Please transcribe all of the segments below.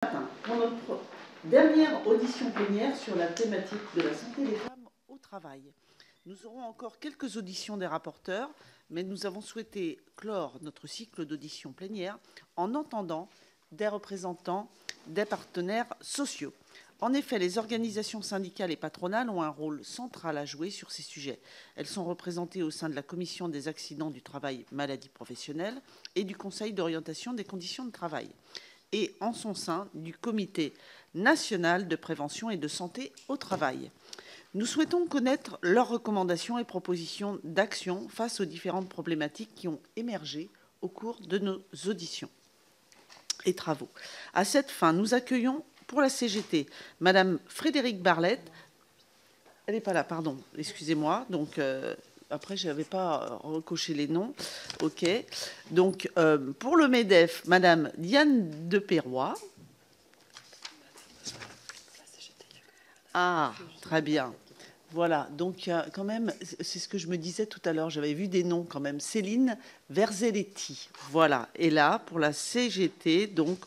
Pour notre dernière audition plénière sur la thématique de la santé des femmes au travail. Nous aurons encore quelques auditions des rapporteurs, mais nous avons souhaité clore notre cycle d'auditions plénières en entendant des représentants des partenaires sociaux. En effet, les organisations syndicales et patronales ont un rôle central à jouer sur ces sujets. Elles sont représentées au sein de la Commission des accidents du travail maladies professionnelles et du Conseil d'orientation des conditions de travail, et en son sein du Comité national de prévention et de santé au travail. Nous souhaitons connaître leurs recommandations et propositions d'action face aux différentes problématiques qui ont émergé au cours de nos auditions et travaux. À cette fin, nous accueillons pour la CGT Madame Frédérique Barlette. Elle n'est pas là, pardon, excusez-moi. Donc, après, je n'avais pas recoché les noms. OK. Donc, pour le MEDEF, Madame Diane Deperroy. Ah, très bien. Voilà, donc quand même, c'est ce que je me disais tout à l'heure, j'avais vu des noms quand même. Céline Verzelletti, voilà. Et là, pour la CGT, donc,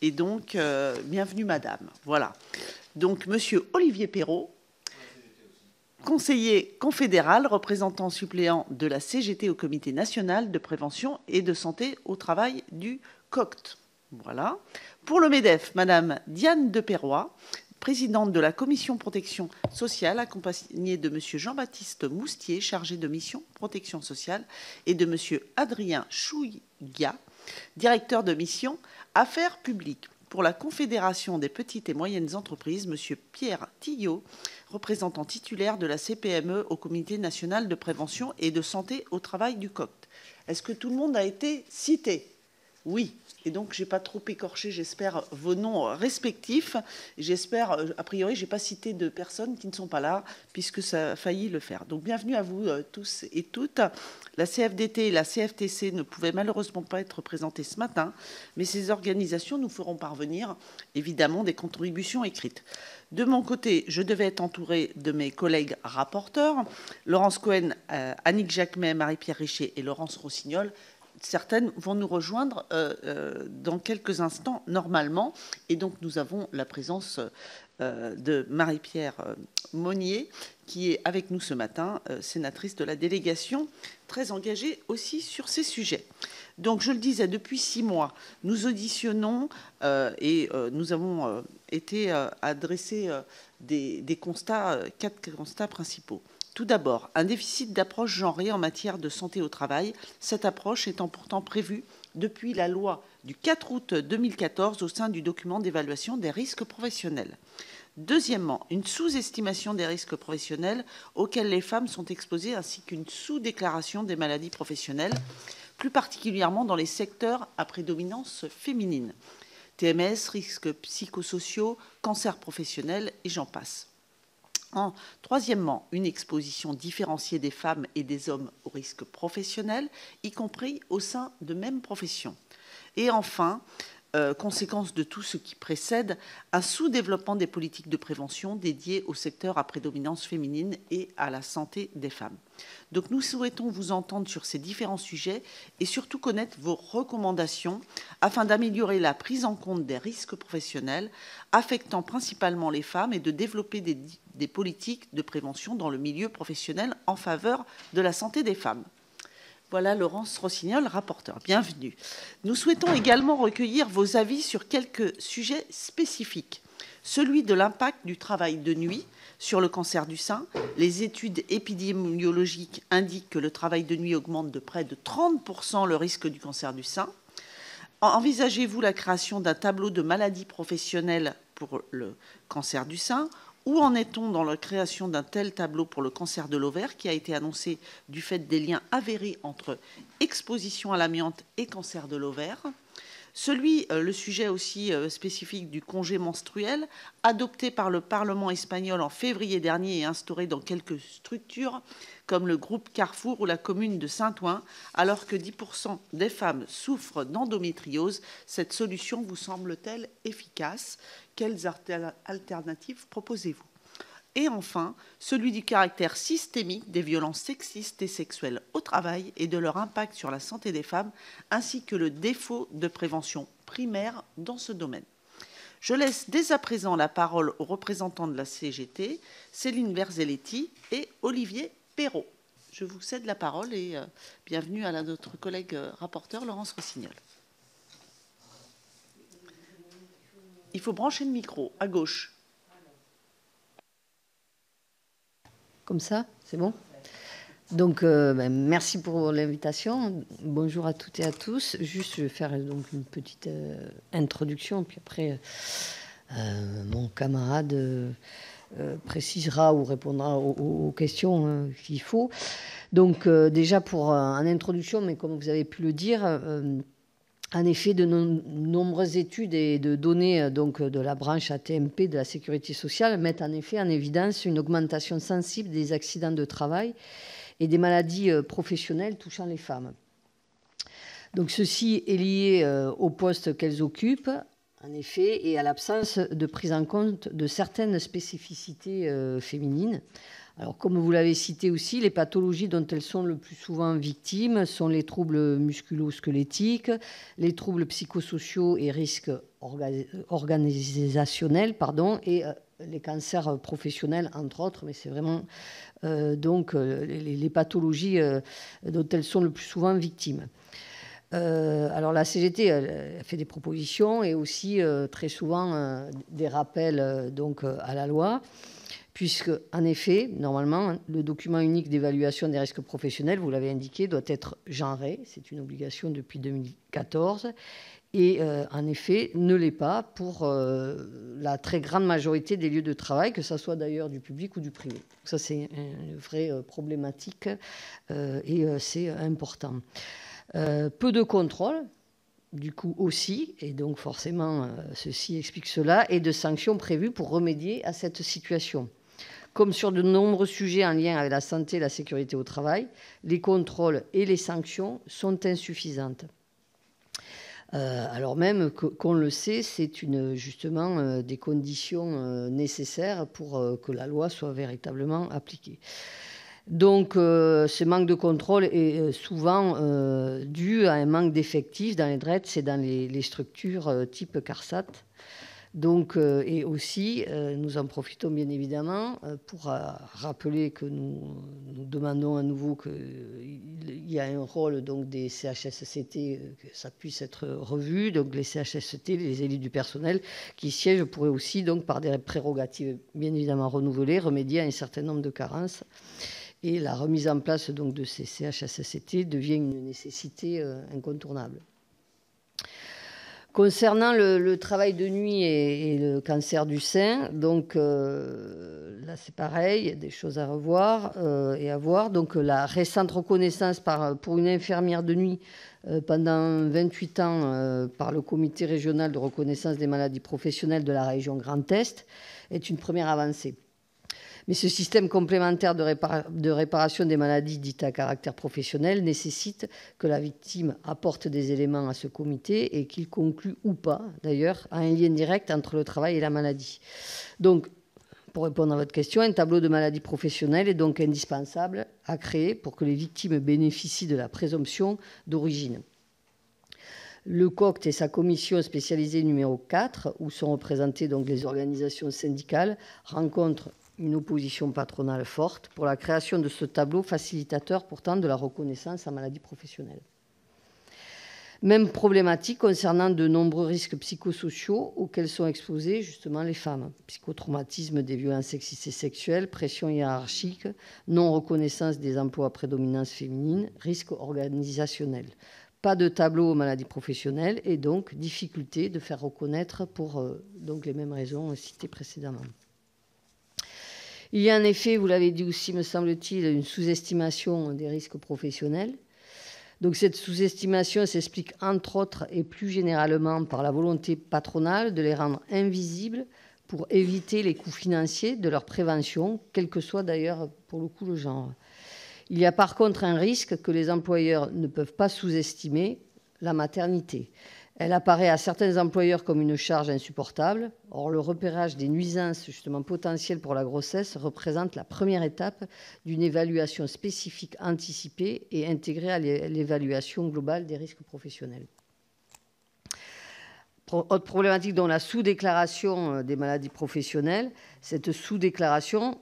bienvenue madame. Voilà. Donc, monsieur Olivier Perrault, conseiller confédéral, représentant suppléant de la CGT au Comité national de prévention et de santé au travail du COCT. Voilà. Pour le MEDEF, madame Diane Deperroy, présidente de la commission protection sociale, accompagnée de M. Jean-Baptiste Moustier, chargé de mission protection sociale, et de M. Adrien Chouïga, directeur de mission affaires publiques. Pour la Confédération des petites et moyennes entreprises, M. Pierre Tillot, représentant titulaire de la CPME au Comité national de prévention et de santé au travail du COCT. Est-ce que tout le monde a été cité? Oui. Et donc, je n'ai pas trop écorché, j'espère, vos noms respectifs. J'espère, a priori, je n'ai pas cité de personnes qui ne sont pas là, puisque ça a failli le faire. Donc, bienvenue à vous tous et toutes. La CFDT et la CFTC ne pouvaient malheureusement pas être représentées ce matin, mais ces organisations nous feront parvenir, évidemment, des contributions écrites. De mon côté, je devais être entourée de mes collègues rapporteurs, Laurence Cohen, Annick Jacquemet, Marie-Pierre Richer et Laurence Rossignol. Certaines vont nous rejoindre dans quelques instants normalement. Et donc, nous avons la présence de Marie-Pierre Monnier, qui est avec nous ce matin, sénatrice de la délégation, très engagée aussi sur ces sujets. Donc, je le disais, depuis 6 mois, nous auditionnons et nous avons été adressés des constats, 4 constats principaux. Tout d'abord, un déficit d'approche genrée en matière de santé au travail, cette approche étant pourtant prévue depuis la loi du 4 août 2014 au sein du document d'évaluation des risques professionnels. Deuxièmement, une sous-estimation des risques professionnels auxquels les femmes sont exposées ainsi qu'une sous-déclaration des maladies professionnelles, plus particulièrement dans les secteurs à prédominance féminine. TMS, risques psychosociaux, cancers professionnels et j'en passe. Troisièmement, une exposition différenciée des femmes et des hommes aux risques professionnels, y compris au sein de mêmes professions. Et enfin, conséquence de tout ce qui précède, un sous-développement des politiques de prévention dédiées au secteur à prédominance féminine et à la santé des femmes. Donc nous souhaitons vous entendre sur ces différents sujets et surtout connaître vos recommandations afin d'améliorer la prise en compte des risques professionnels affectant principalement les femmes et de développer des politiques de prévention dans le milieu professionnel en faveur de la santé des femmes. Voilà Laurence Rossignol, rapporteure. Bienvenue. Nous souhaitons également recueillir vos avis sur quelques sujets spécifiques. Celui de l'impact du travail de nuit sur le cancer du sein. Les études épidémiologiques indiquent que le travail de nuit augmente de près de 30% le risque du cancer du sein. Envisagez-vous la création d'un tableau de maladies professionnelles pour le cancer du sein? Où en est-on dans la création d'un tel tableau pour le cancer de l'ovaire qui a été annoncé du fait des liens avérés entre exposition à l'amiante et cancer de l'ovaire? Le sujet aussi spécifique du congé menstruel, adopté par le Parlement espagnol en février dernier et instauré dans quelques structures comme le groupe Carrefour ou la commune de Saint-Ouen, alors que 10% des femmes souffrent d'endométriose. Cette solution vous semble-t-elle efficace? Quelles alternatives proposez-vous? Et enfin, celui du caractère systémique des violences sexistes et sexuelles au travail et de leur impact sur la santé des femmes, ainsi que le défaut de prévention primaire dans ce domaine. Je laisse dès à présent la parole aux représentants de la CGT, Céline Verzelletti et Olivier Perrault. Je vous cède la parole et bienvenue à notre collègue rapporteur Laurence Rossignol. Il faut brancher le micro à gauche. Comme ça, c'est bon? Donc, merci pour l'invitation. Bonjour à toutes et à tous. Juste, je vais faire donc une petite introduction, puis après, mon camarade précisera ou répondra aux questions qu'il faut. Donc, déjà pour en introduction, mais comme vous avez pu le dire, en effet, de nombreuses études et de données donc, de la branche AT-MP de la sécurité sociale mettent en effet en évidence une augmentation sensible des accidents de travail et des maladies professionnelles touchant les femmes. Donc ceci est lié au poste qu'elles occupent, en effet, et à l'absence de prise en compte de certaines spécificités féminines. Alors, comme vous l'avez cité aussi, les pathologies dont elles sont le plus souvent victimes sont les troubles musculo-squelettiques, les troubles psychosociaux et risques organisationnels, et les cancers professionnels, entre autres, mais c'est vraiment donc les pathologies dont elles sont le plus souvent victimes. Alors la CGT elle fait des propositions et aussi très souvent des rappels donc, à la loi, puisque en effet, normalement, le document unique d'évaluation des risques professionnels, vous l'avez indiqué, doit être genré. C'est une obligation depuis 2014. Et en effet, ne l'est pas pour la très grande majorité des lieux de travail, que ce soit d'ailleurs du public ou du privé. Ça, c'est une vraie problématique et c'est important. Peu de contrôle, du coup aussi, et donc forcément, ceci explique cela, et de sanctions prévues pour remédier à cette situation. Comme sur de nombreux sujets en lien avec la santé et la sécurité au travail, les contrôles et les sanctions sont insuffisantes. Alors même qu'on le sait, c'est justement des conditions nécessaires pour que la loi soit véritablement appliquée. Donc, ce manque de contrôle est souvent dû à un manque d'effectifs dans les DRETS et dans les structures type CARSAT. Donc, et aussi, nous en profitons bien évidemment pour rappeler que nous demandons à nouveau qu'il y a un rôle donc, des CHSCT, que ça puisse être revu. Donc les CHSCT, les élus du personnel qui siègent pourraient aussi, donc, par des prérogatives bien évidemment renouvelées, remédier à un certain nombre de carences. Et la remise en place donc, de ces CHSCT devient une nécessité incontournable. Concernant le travail de nuit et le cancer du sein, donc là c'est pareil, il y a des choses à revoir et à voir. Donc la récente reconnaissance pour une infirmière de nuit pendant 28 ans par le comité régional de reconnaissance des maladies professionnelles de la région Grand Est est une première avancée. Mais ce système complémentaire de réparation des maladies dites à caractère professionnel nécessite que la victime apporte des éléments à ce comité et qu'il conclue ou pas, d'ailleurs, à un lien direct entre le travail et la maladie. Donc, pour répondre à votre question, un tableau de maladie professionnelle est donc indispensable à créer pour que les victimes bénéficient de la présomption d'origine. Le COCT et sa commission spécialisée numéro 4, où sont représentées donc les organisations syndicales, rencontrent une opposition patronale forte pour la création de ce tableau facilitateur pourtant de la reconnaissance en maladie professionnelle. Même problématique concernant de nombreux risques psychosociaux auxquels sont exposées justement les femmes. Psychotraumatisme des violences sexistes et sexuelles, pression hiérarchique, non-reconnaissance des emplois à prédominance féminine, risques organisationnels. Pas de tableau aux maladies professionnelles et donc difficulté de faire reconnaître pour donc les mêmes raisons citées précédemment. Il y a en effet, vous l'avez dit aussi, me semble-t-il, une sous-estimation des risques professionnels. Donc cette sous-estimation s'explique entre autres et plus généralement par la volonté patronale de les rendre invisibles pour éviter les coûts financiers de leur prévention, quel que soit d'ailleurs pour le coup le genre. Il y a par contre un risque que les employeurs ne peuvent pas sous-estimer, la maternité. Elle apparaît à certains employeurs comme une charge insupportable. Or, le repérage des nuisances justement potentielles pour la grossesse représente la première étape d'une évaluation spécifique anticipée et intégrée à l'évaluation globale des risques professionnels. Autre problématique, dont la sous-déclaration des maladies professionnelles. Cette sous-déclaration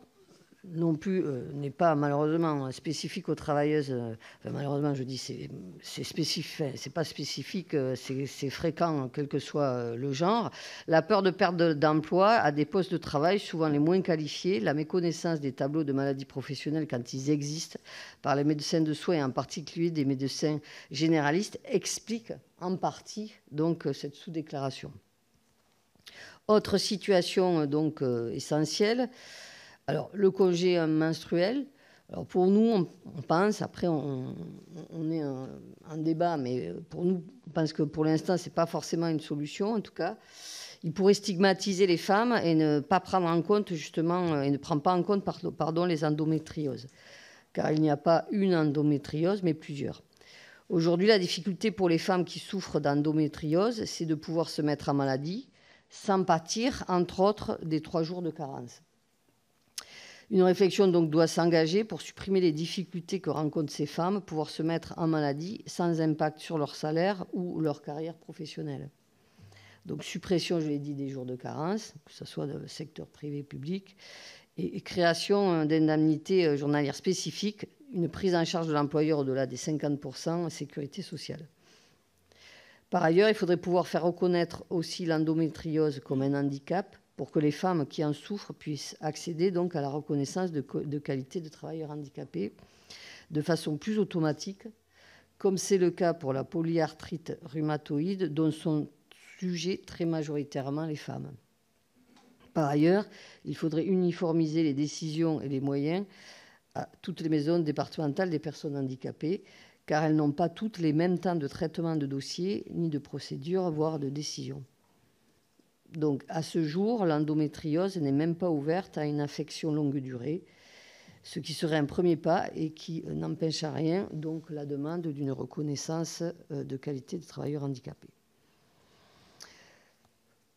non plus n'est pas malheureusement spécifique aux travailleuses. Enfin, malheureusement, je dis c'est spécifique, c'est pas spécifique, c'est fréquent quel que soit le genre. La peur de perdre d'emploi à des postes de travail souvent les moins qualifiés, la méconnaissance des tableaux de maladies professionnelles quand ils existent par les médecins de soins et en particulier des médecins généralistes explique en partie donc cette sous-déclaration. Autre situation donc essentielle. Alors, le congé menstruel, alors pour nous, on pense, après on est en débat, mais pour nous, on pense que pour l'instant, ce n'est pas forcément une solution. En tout cas, il pourrait stigmatiser les femmes et ne pas prendre en compte, justement, et ne prend pas en compte, pardon, les endométrioses. Car il n'y a pas une endométriose, mais plusieurs. Aujourd'hui, la difficulté pour les femmes qui souffrent d'endométriose, c'est de pouvoir se mettre en maladie sans pâtir, entre autres, des 3 jours de carence. Une réflexion donc doit s'engager pour supprimer les difficultés que rencontrent ces femmes, pouvoir se mettre en maladie sans impact sur leur salaire ou leur carrière professionnelle. Donc suppression, je l'ai dit, des jours de carence, que ce soit dans le secteur privé, public, et création d'indemnités journalières spécifiques, une prise en charge de l'employeur au-delà des 50% sécurité sociale. Par ailleurs, il faudrait pouvoir faire reconnaître aussi l'endométriose comme un handicap pour que les femmes qui en souffrent puissent accéder donc à la reconnaissance de qualité de travailleur handicapé de façon plus automatique, comme c'est le cas pour la polyarthrite rhumatoïde, dont sont sujets très majoritairement les femmes. Par ailleurs, il faudrait uniformiser les décisions et les moyens à toutes les maisons départementales des personnes handicapées, car elles n'ont pas toutes les mêmes temps de traitement de dossiers, ni de procédures, voire de décisions. Donc, à ce jour, l'endométriose n'est même pas ouverte à une affection longue durée, ce qui serait un premier pas et qui n'empêche à rien donc la demande d'une reconnaissance de qualité de travailleur handicapé.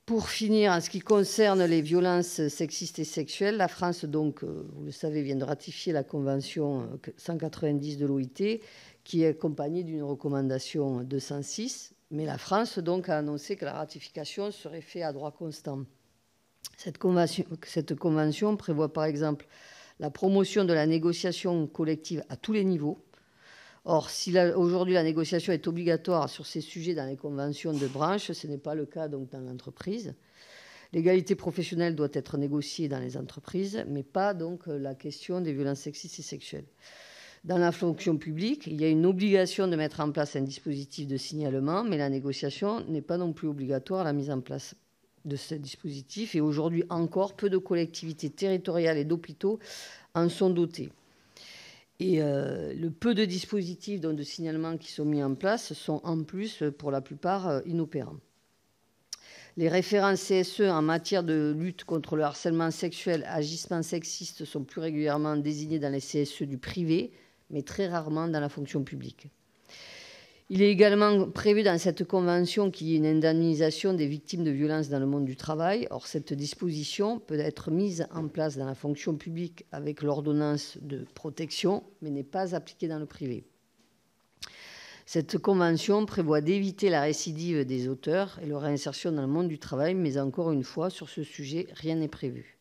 Pour finir, en ce qui concerne les violences sexistes et sexuelles, la France, donc, vous le savez, vient de ratifier la Convention 190 de l'OIT, qui est accompagnée d'une recommandation 206. Mais la France donc a annoncé que la ratification serait faite à droit constant. Cette convention prévoit par exemple la promotion de la négociation collective à tous les niveaux. Or, si aujourd'hui la négociation est obligatoire sur ces sujets dans les conventions de branche, ce n'est pas le cas donc dans l'entreprise. L'égalité professionnelle doit être négociée dans les entreprises, mais pas donc la question des violences sexistes et sexuelles. Dans la fonction publique, il y a une obligation de mettre en place un dispositif de signalement, mais la négociation n'est pas non plus obligatoire à la mise en place de ce dispositif. Et aujourd'hui encore, peu de collectivités territoriales et d'hôpitaux en sont dotés. Et le peu de dispositifs de signalement qui sont mis en place sont en plus, pour la plupart, inopérants. Les référents CSE en matière de lutte contre le harcèlement sexuel, agissements sexistes sont plus régulièrement désignés dans les CSE du privé, mais très rarement dans la fonction publique. Il est également prévu dans cette convention qu'il y ait une indemnisation des victimes de violences dans le monde du travail. Or, cette disposition peut être mise en place dans la fonction publique avec l'ordonnance de protection, mais n'est pas appliquée dans le privé. Cette convention prévoit d'éviter la récidive des auteurs et leur réinsertion dans le monde du travail, mais encore une fois, sur ce sujet, rien n'est prévu.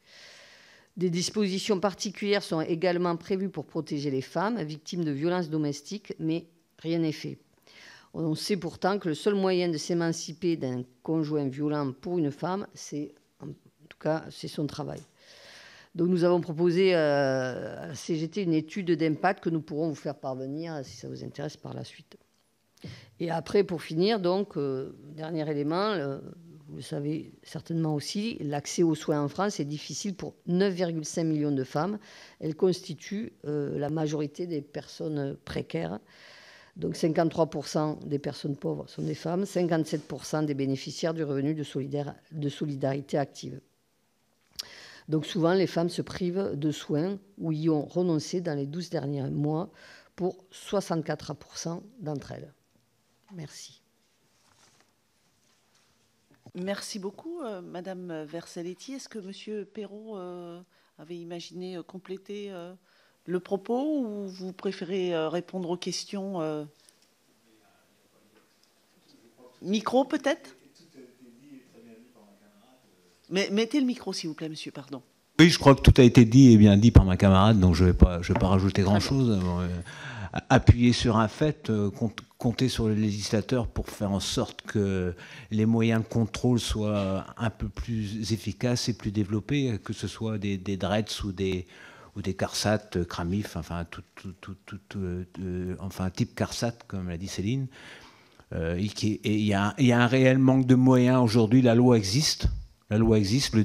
Des dispositions particulières sont également prévues pour protéger les femmes victimes de violences domestiques, mais rien n'est fait. On sait pourtant que le seul moyen de s'émanciper d'un conjoint violent pour une femme, c'est son travail. Donc nous avons proposé à la CGT une étude d'impact que nous pourrons vous faire parvenir si ça vous intéresse par la suite. Et après, pour finir, donc, dernier élément, vous le savez certainement aussi, l'accès aux soins en France est difficile pour 9,5 millions de femmes. Elles constituent la majorité des personnes précaires. Donc 53% des personnes pauvres sont des femmes, 57% des bénéficiaires du revenu de solidarité active. Donc souvent, les femmes se privent de soins ou y ont renoncé dans les 12 derniers mois pour 64% d'entre elles. Merci. Merci beaucoup, Madame Verselletti. Est-ce que Monsieur Perrault avait imaginé compléter le propos ou vous préférez répondre aux questions Micro, peut-être ? Mais mettez le micro, s'il vous plaît, monsieur, pardon. Oui, je crois que tout a été dit et bien dit par ma camarade, donc je vais pas rajouter grand-chose. Appuyer sur un fait, compter sur le législateur pour faire en sorte que les moyens de contrôle soient un peu plus efficaces et plus développés, que ce soit des DRETS ou des CARSAT, CRAMIF, enfin, enfin type CARSAT, comme l'a dit Céline. Il y a un réel manque de moyens aujourd'hui. La loi existe. Le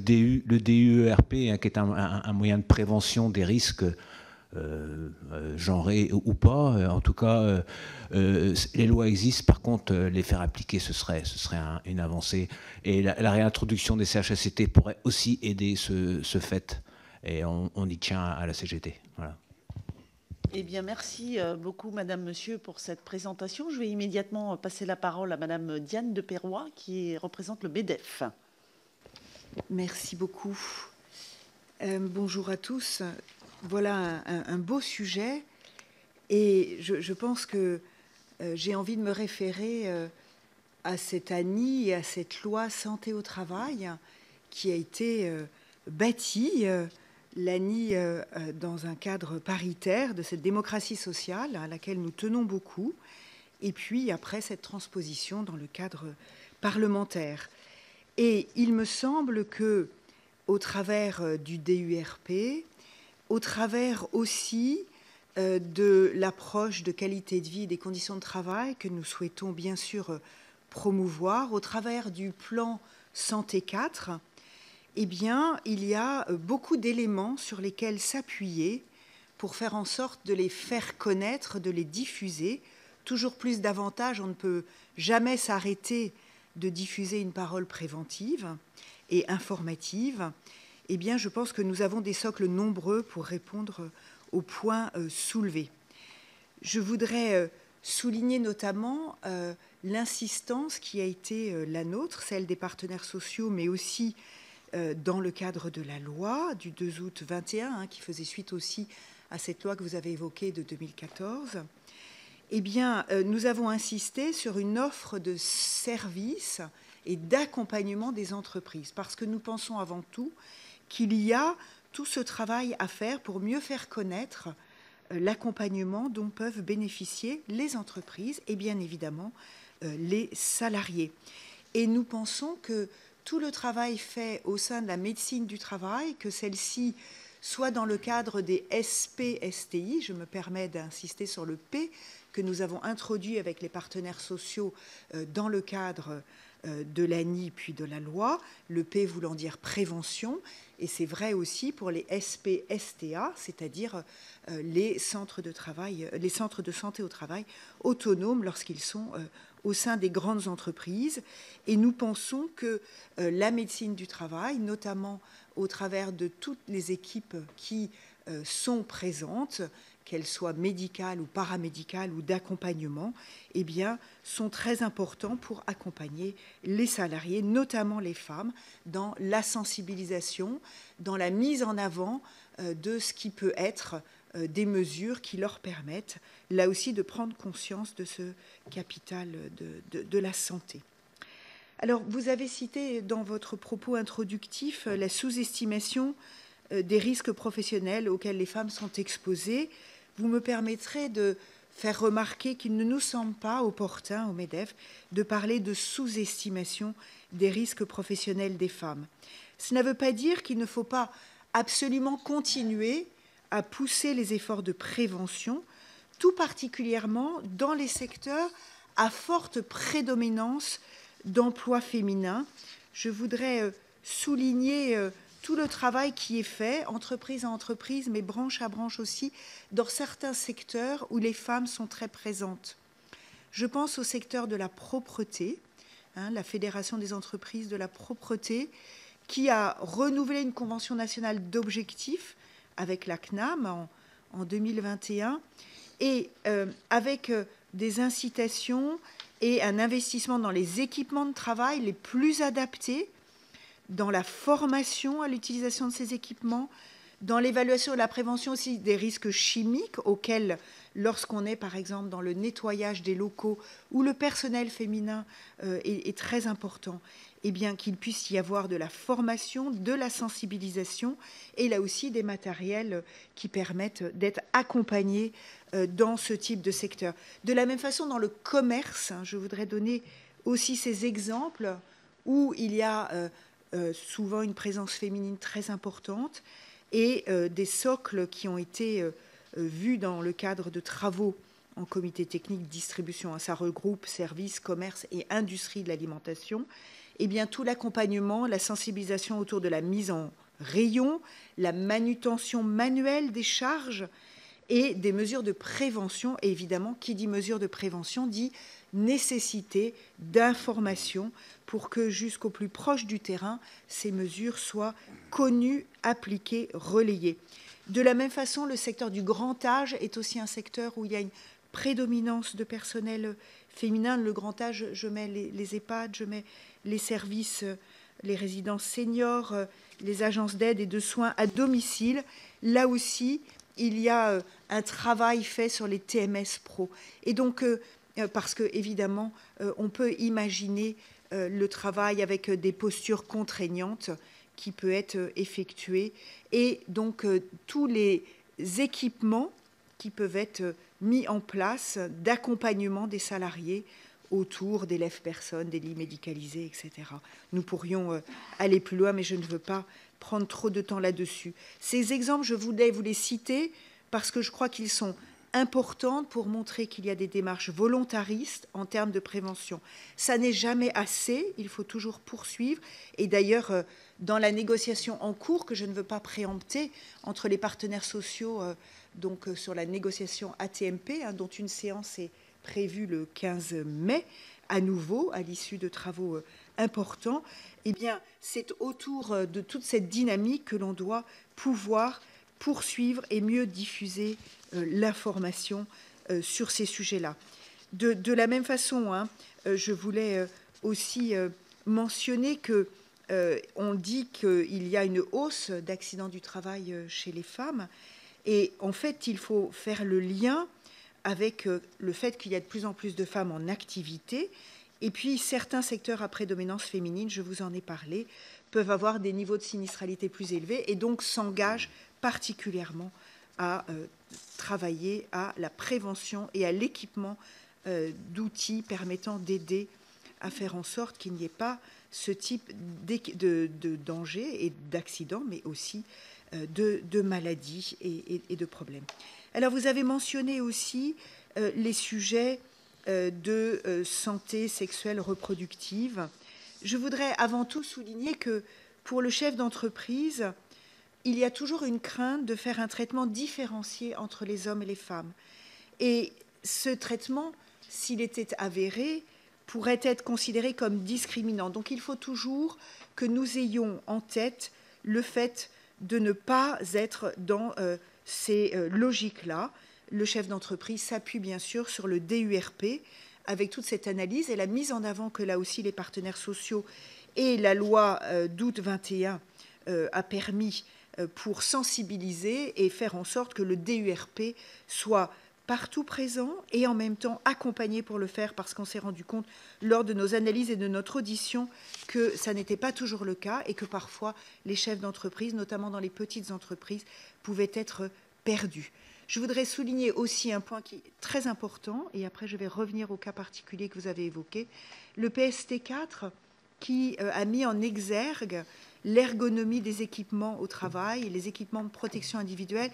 DUERP, qui est un moyen de prévention des risques genrés ou pas. En tout cas, les lois existent. Par contre, les faire appliquer, ce serait une avancée. Et la réintroduction des CHSCT pourrait aussi aider ce fait. Et on y tient à la CGT. Voilà. Eh bien, merci beaucoup, Madame, Monsieur, pour cette présentation. Je vais immédiatement passer la parole à Madame Diane de Perrois, qui représente le MEDEF. Merci beaucoup. Bonjour à tous. Voilà un beau sujet. Et je pense que j'ai envie de me référer à cette ANI et à cette loi santé au travail qui a été bâtie, l'ANI, dans un cadre paritaire de cette démocratie sociale à laquelle nous tenons beaucoup, et puis après cette transposition dans le cadre parlementaire. Et il me semble que, au travers du DUERP, au travers aussi de l'approche de qualité de vie et des conditions de travail que nous souhaitons bien sûr promouvoir, au travers du plan Santé 4, eh bien, il y a beaucoup d'éléments sur lesquels s'appuyer pour faire en sorte de les faire connaître, de les diffuser. Toujours plus davantage, on ne peut jamais s'arrêter de diffuser une parole préventive et informative. Eh bien, je pense que nous avons des socles nombreux pour répondre aux points soulevés. Je voudrais souligner notamment l'insistance qui a été la nôtre, celle des partenaires sociaux, mais aussi dans le cadre de la loi du 2 août 21, qui faisait suite aussi à cette loi que vous avez évoquée de 2014, eh bien, nous avons insisté sur une offre de services et d'accompagnement des entreprises, parce que nous pensons avant tout qu'il y a tout ce travail à faire pour mieux faire connaître l'accompagnement dont peuvent bénéficier les entreprises et bien évidemment les salariés. Et nous pensons que tout le travail fait au sein de la médecine du travail, que celle-ci soit dans le cadre des SPSTI, je me permets d'insister sur le P, que nous avons introduit avec les partenaires sociaux dans le cadre de l'ANI puis de la loi, le P voulant dire prévention, et c'est vrai aussi pour les SPSTA, c'est-à-dire les centres de travail, les centres de santé au travail autonomes lorsqu'ils sont au sein des grandes entreprises. Et nous pensons que la médecine du travail, notamment au travers de toutes les équipes qui sont présentes, qu'elles soient médicales ou paramédicales ou d'accompagnement, eh bien, sont très importants pour accompagner les salariés, notamment les femmes, dans la sensibilisation, dans la mise en avant de ce qui peut être des mesures qui leur permettent, là aussi, de prendre conscience de ce capital de la santé. Alors, vous avez cité dans votre propos introductif la sous-estimation des risques professionnels auxquels les femmes sont exposées. Vous me permettrez de faire remarquer qu'il ne nous semble pas opportun au MEDEF de parler de sous-estimation des risques professionnels des femmes. Cela ne veut pas dire qu'il ne faut pas absolument continuer à pousser les efforts de prévention, tout particulièrement dans les secteurs à forte prédominance d'emplois féminins. Je voudrais souligner tout le travail qui est fait, entreprise à entreprise, mais branche à branche aussi, dans certains secteurs où les femmes sont très présentes. Je pense au secteur de la propreté, la Fédération des entreprises de la propreté, qui a renouvelé une convention nationale d'objectifs avec la CNAM en 2021, et avec des incitations et un investissement dans les équipements de travail les plus adaptés, dans la formation à l'utilisation de ces équipements, Dans l'évaluation et la prévention aussi des risques chimiques auxquels, lorsqu'on est par exemple dans le nettoyage des locaux où le personnel féminin est très important, eh bien qu'il puisse y avoir de la formation, de la sensibilisation et là aussi des matériels qui permettent d'être accompagnés dans ce type de secteur. De la même façon, dans le commerce, je voudrais donner aussi ces exemples où il y a souvent une présence féminine très importante et des socles qui ont été vus dans le cadre de travaux en comité technique distribution. Ça regroupe services, commerce et industrie de l'alimentation. Eh bien, tout l'accompagnement, la sensibilisation autour de la mise en rayon, la manutention manuelle des charges et des mesures de prévention. Et évidemment, qui dit mesures de prévention dit nécessité d'information pour que jusqu'au plus proche du terrain, ces mesures soient connues, appliquées, relayées. De la même façon, le secteur du grand âge est aussi un secteur où il y a une prédominance de personnel féminin. Le grand âge, je mets les EHPAD, je mets les services, les résidences seniors, les agences d'aide et de soins à domicile. Là aussi, il y a un travail fait sur les TMS Pro. Et donc, parce que évidemment, on peut imaginer le travail avec des postures contraignantes qui peut être effectué et donc tous les équipements qui peuvent être mis en place d'accompagnement des salariés autour d'élèves personnes, des lits médicalisés, etc. Nous pourrions aller plus loin, mais je ne veux pas prendre trop de temps là-dessus. Ces exemples, je voulais vous les citer parce que je crois qu'ils sont importants pour montrer qu'il y a des démarches volontaristes en termes de prévention. Ça n'est jamais assez, il faut toujours poursuivre. Et d'ailleurs, dans la négociation en cours, que je ne veux pas préempter, entre les partenaires sociaux, donc sur la négociation ATMP, dont une séance est prévue le 15 mai, à nouveau, à l'issue de travaux importants, eh bien, c'est autour de toute cette dynamique que l'on doit pouvoir poursuivre et mieux diffuser l'information sur ces sujets-là. De la même façon, je voulais aussi mentionner que on dit qu'il y a une hausse d'accidents du travail chez les femmes et en fait, il faut faire le lien avec le fait qu'il y a de plus en plus de femmes en activité et puis certains secteurs à prédominance féminine, je vous en ai parlé, peuvent avoir des niveaux de sinistralité plus élevés et donc s'engagent particulièrement à travailler à la prévention et à l'équipement d'outils permettant d'aider à faire en sorte qu'il n'y ait pas ce type de danger et d'accident, mais aussi de maladies et de problèmes. Alors, vous avez mentionné aussi les sujets de santé sexuelle reproductive. Je voudrais avant tout souligner que pour le chef d'entreprise, il y a toujours une crainte de faire un traitement différencié entre les hommes et les femmes. Et ce traitement, s'il était avéré, pourrait être considéré comme discriminant. Donc il faut toujours que nous ayons en tête le fait de ne pas être dans ces logiques-là. Le chef d'entreprise s'appuie bien sûr sur le DURP avec toute cette analyse et la mise en avant que là aussi les partenaires sociaux et la loi d'août 21 a permis pour sensibiliser et faire en sorte que le DURP soit partout présent et en même temps accompagné pour le faire parce qu'on s'est rendu compte lors de nos analyses et de notre audition que ça n'était pas toujours le cas et que parfois les chefs d'entreprise, notamment dans les petites entreprises, pouvaient être perdus. Je voudrais souligner aussi un point qui est très important et après je vais revenir au cas particulier que vous avez évoqué, le PST4 qui a mis en exergue l'ergonomie des équipements au travail et les équipements de protection individuelle.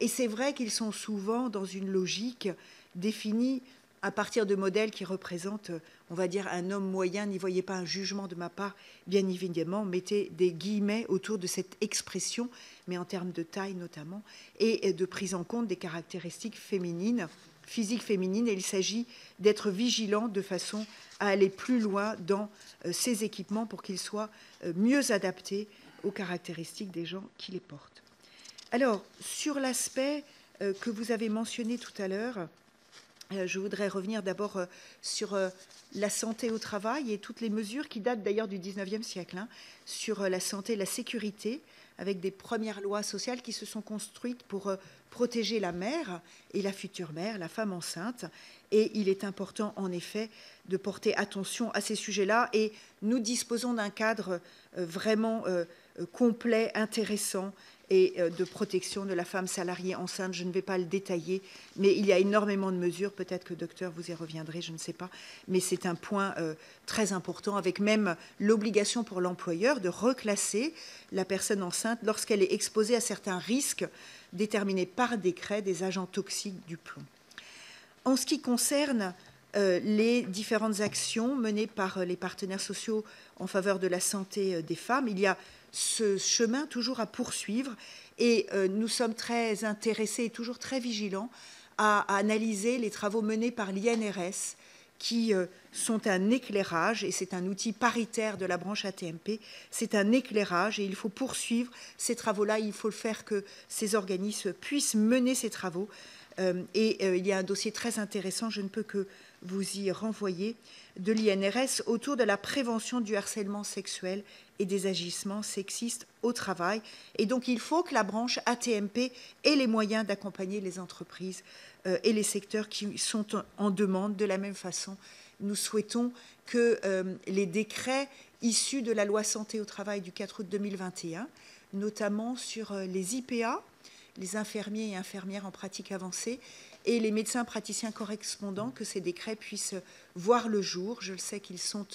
Et c'est vrai qu'ils sont souvent dans une logique définie à partir de modèles qui représentent, on va dire, un homme moyen. N'y voyez pas un jugement de ma part, bien évidemment. Mettez des guillemets autour de cette expression, mais en termes de taille notamment, et de prise en compte des caractéristiques féminines, physiques féminines. Et il s'agit d'être vigilant de façon à aller plus loin dans ces équipements pour qu'ils soient mieux adaptés aux caractéristiques des gens qui les portent. Alors, sur l'aspect que vous avez mentionné tout à l'heure, Je voudrais revenir d'abord sur la santé au travail et toutes les mesures qui datent d'ailleurs du 19e siècle, sur la santé et la sécurité, avec des premières lois sociales qui se sont construites pour protéger la mère et la future mère, la femme enceinte. Et il est important, en effet, de porter attention à ces sujets-là. Et nous disposons d'un cadre vraiment complet, intéressant, et de protection de la femme salariée enceinte. Je ne vais pas le détailler, mais il y a énormément de mesures. Peut-être que, docteur, vous y reviendrez, je ne sais pas. Mais c'est un point très important, avec même l'obligation pour l'employeur de reclasser la personne enceinte lorsqu'elle est exposée à certains risques déterminés par décret des agents toxiques du plomb. En ce qui concerne les différentes actions menées par les partenaires sociaux en faveur de la santé des femmes, il y a ce chemin toujours à poursuivre et nous sommes très intéressés et toujours très vigilants à analyser les travaux menés par l'INRS qui sont un éclairage, et c'est un outil paritaire de la branche AT-MP, c'est un éclairage et il faut poursuivre ces travaux-là, il faut le faire que ces organismes puissent mener ces travaux. Il y a un dossier très intéressant, je ne peux que vous y renvoyer, de l'INRS autour de la prévention du harcèlement sexuel et des agissements sexistes au travail. Et donc, il faut que la branche AT-MP ait les moyens d'accompagner les entreprises et les secteurs qui sont en demande. De la même façon, nous souhaitons que les décrets issus de la loi santé au travail du 4 août 2021, notamment sur les IPA, les infirmiers et infirmières en pratique avancée, et les médecins praticiens correspondants, que ces décrets puissent voir le jour. Je le sais qu'ils sont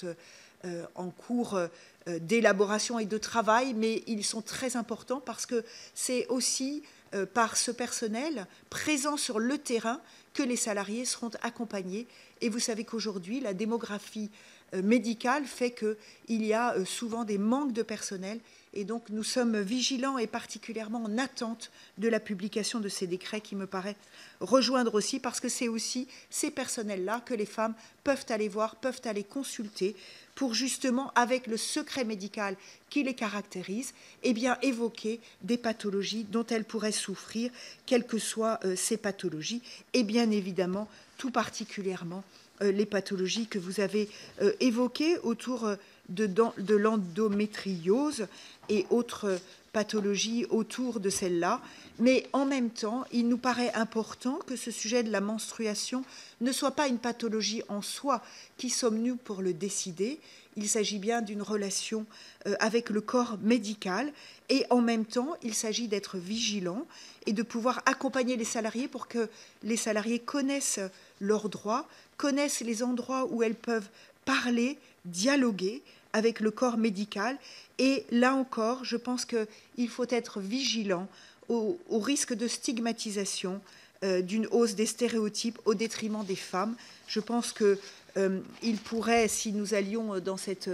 en cours d'élaboration et de travail, mais ils sont très importants parce que c'est aussi par ce personnel présent sur le terrain que les salariés seront accompagnés. Et vous savez qu'aujourd'hui, la démographie médicale fait qu'il y a souvent des manques de personnel. Et donc, nous sommes vigilants et particulièrement en attente de la publication de ces décrets qui me paraît rejoindre aussi, parce que c'est aussi ces personnels-là que les femmes peuvent aller voir, peuvent aller consulter pour justement, avec le secret médical qui les caractérise, eh bien, évoquer des pathologies dont elles pourraient souffrir, quelles que soient ces pathologies, et bien évidemment, tout particulièrement, les pathologies que vous avez évoquées autour de l'endométriose et autres pathologies autour de celle-là. Mais en même temps, il nous paraît important que ce sujet de la menstruation ne soit pas une pathologie en soi. Qui sommes-nous pour le décider? Il s'agit bien d'une relation avec le corps médical et en même temps, il s'agit d'être vigilant et de pouvoir accompagner les salariés pour que les salariés connaissent leurs droits, connaissent les endroits où elles peuvent parler, dialoguer avec le corps médical. Et là encore, je pense qu'il faut être vigilant au risque de stigmatisation, d'une hausse des stéréotypes au détriment des femmes. Je pense qu'il pourrait, si nous allions dans cette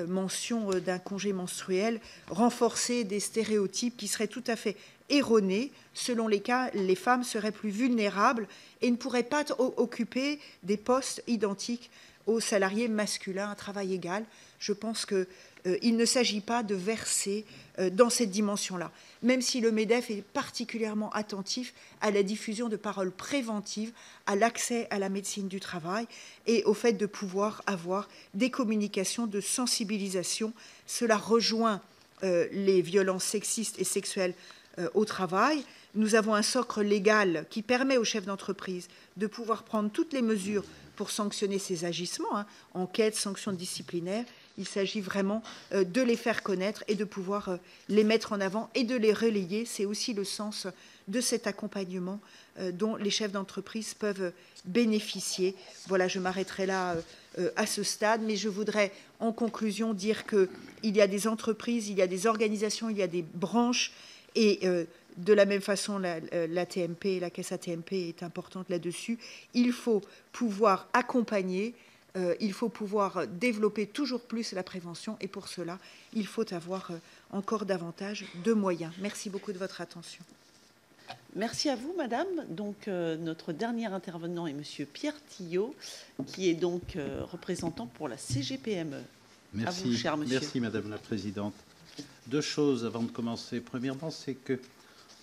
mention d'un congé menstruel, renforcer des stéréotypes qui seraient tout à fait erronés, selon lesquels les femmes seraient plus vulnérables et ne pourraient pas occuper des postes identiques aux salariés masculins à travail égal. Je pense qu'il ne s'agit pas de verser dans cette dimension-là, même si le MEDEF est particulièrement attentif à la diffusion de paroles préventives, à l'accès à la médecine du travail et au fait de pouvoir avoir des communications de sensibilisation. Cela rejoint les violences sexistes et sexuelles au travail. Nous avons un socle légal qui permet aux chefs d'entreprise de pouvoir prendre toutes les mesures pour sanctionner ces agissements, enquête, sanctions disciplinaires. Il s'agit vraiment de les faire connaître et de pouvoir les mettre en avant et de les relayer. C'est aussi le sens de cet accompagnement dont les chefs d'entreprise peuvent bénéficier. Voilà, je m'arrêterai là à ce stade, mais je voudrais en conclusion dire qu'il y a des entreprises, il y a des organisations, il y a des branches et de la même façon, l'AT-MP, la caisse AT-MP est importante là-dessus. Il faut pouvoir accompagner, il faut pouvoir développer toujours plus la prévention et pour cela, il faut avoir encore davantage de moyens. Merci beaucoup de votre attention. Merci à vous, madame. Donc, notre dernier intervenant est monsieur Pierre Tillot, qui est donc représentant pour la CGPME. Merci, à vous, cher monsieur. Merci, madame la présidente. Deux choses avant de commencer. Premièrement, c'est que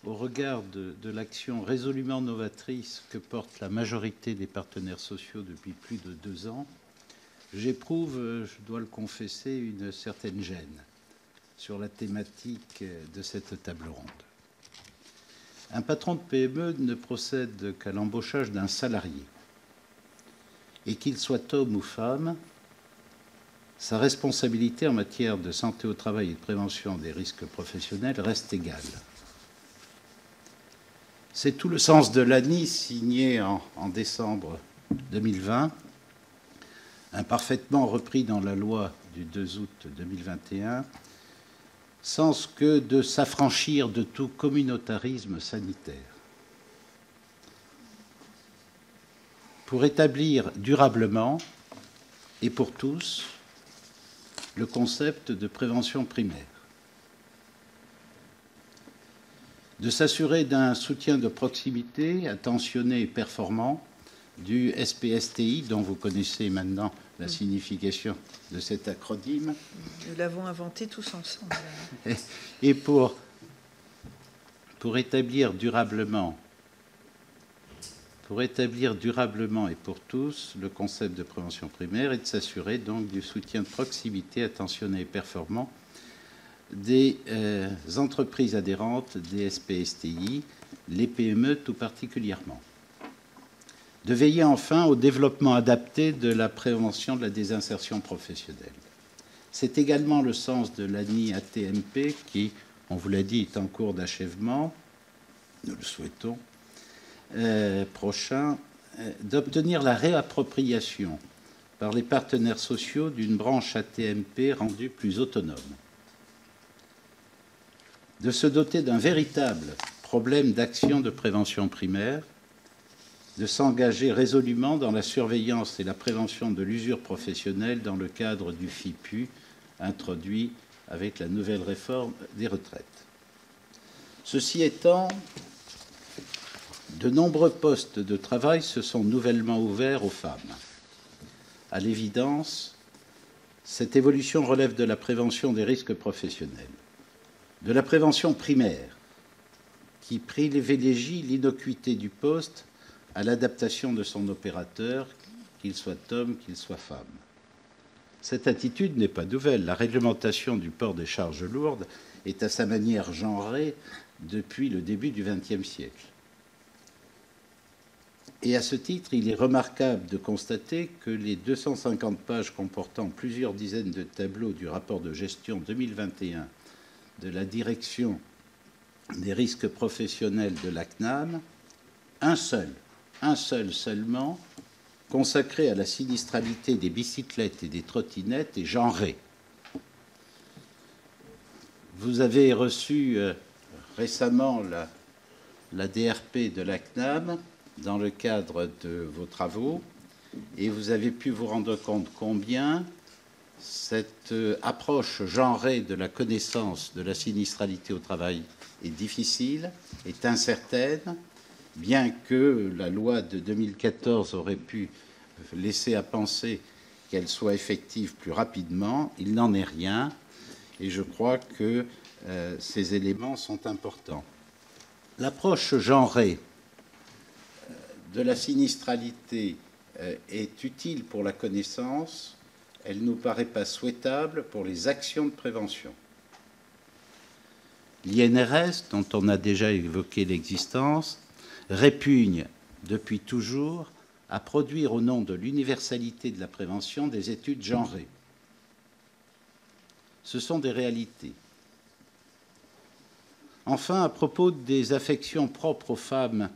au regard de l'action résolument novatrice que porte la majorité des partenaires sociaux depuis plus de 2 ans, j'éprouve, je dois le confesser, une certaine gêne sur la thématique de cette table ronde. Un patron de PME ne procède qu'à l'embauchage d'un salarié. Et qu'il soit homme ou femme, sa responsabilité en matière de santé au travail et de prévention des risques professionnels reste égale. C'est tout le sens de l'ANI signé en décembre 2020, imparfaitement repris dans la loi du 2 août 2021, sens que de s'affranchir de tout communautarisme sanitaire. Pour établir durablement et pour tous le concept de prévention primaire. De s'assurer d'un soutien de proximité attentionné et performant du SPSTI, dont vous connaissez maintenant la signification de cet acronyme. Nous l'avons inventé tous ensemble. Et pour établir durablement et pour tous le concept de prévention primaire et de s'assurer donc du soutien de proximité attentionné et performant des entreprises adhérentes des SPSTI, les PME tout particulièrement. De veiller enfin au développement adapté de la prévention de la désinsertion professionnelle. C'est également le sens de l'ANI ATMP qui, on vous l'a dit, est en cours d'achèvement, nous le souhaitons, prochain, d'obtenir la réappropriation par les partenaires sociaux d'une branche ATMP rendue plus autonome, de se doter d'un véritable problème d'action de prévention primaire, de s'engager résolument dans la surveillance et la prévention de l'usure professionnelle dans le cadre du FIPU introduit avec la nouvelle réforme des retraites. Ceci étant, de nombreux postes de travail se sont nouvellement ouverts aux femmes. À l'évidence, cette évolution relève de la prévention des risques professionnels, de la prévention primaire, qui privilégie l'innocuité du poste à l'adaptation de son opérateur, qu'il soit homme, qu'il soit femme. Cette attitude n'est pas nouvelle. La réglementation du port des charges lourdes est à sa manière genrée depuis le début du XXe siècle. Et à ce titre, il est remarquable de constater que les 250 pages comportant plusieurs dizaines de tableaux du rapport de gestion 2021 de la direction des risques professionnels de la CNAM, un seul seulement, consacré à la sinistralité des bicyclettes et des trottinettes est genré. Vous avez reçu récemment la DRP de la CNAM dans le cadre de vos travaux et vous avez pu vous rendre compte combien cette approche genrée de la connaissance de la sinistralité au travail est difficile, est incertaine, bien que la loi de 2014 aurait pu laisser à penser qu'elle soit effective plus rapidement, il n'en est rien, et je crois que ces éléments sont importants. L'approche genrée de la sinistralité est utile pour la connaissance, elle ne nous paraît pas souhaitable pour les actions de prévention. L'INRS, dont on a déjà évoqué l'existence, répugne depuis toujours à produire au nom de l'universalité de la prévention des études genrées. Ce sont des réalités. Enfin, à propos des affections propres aux femmes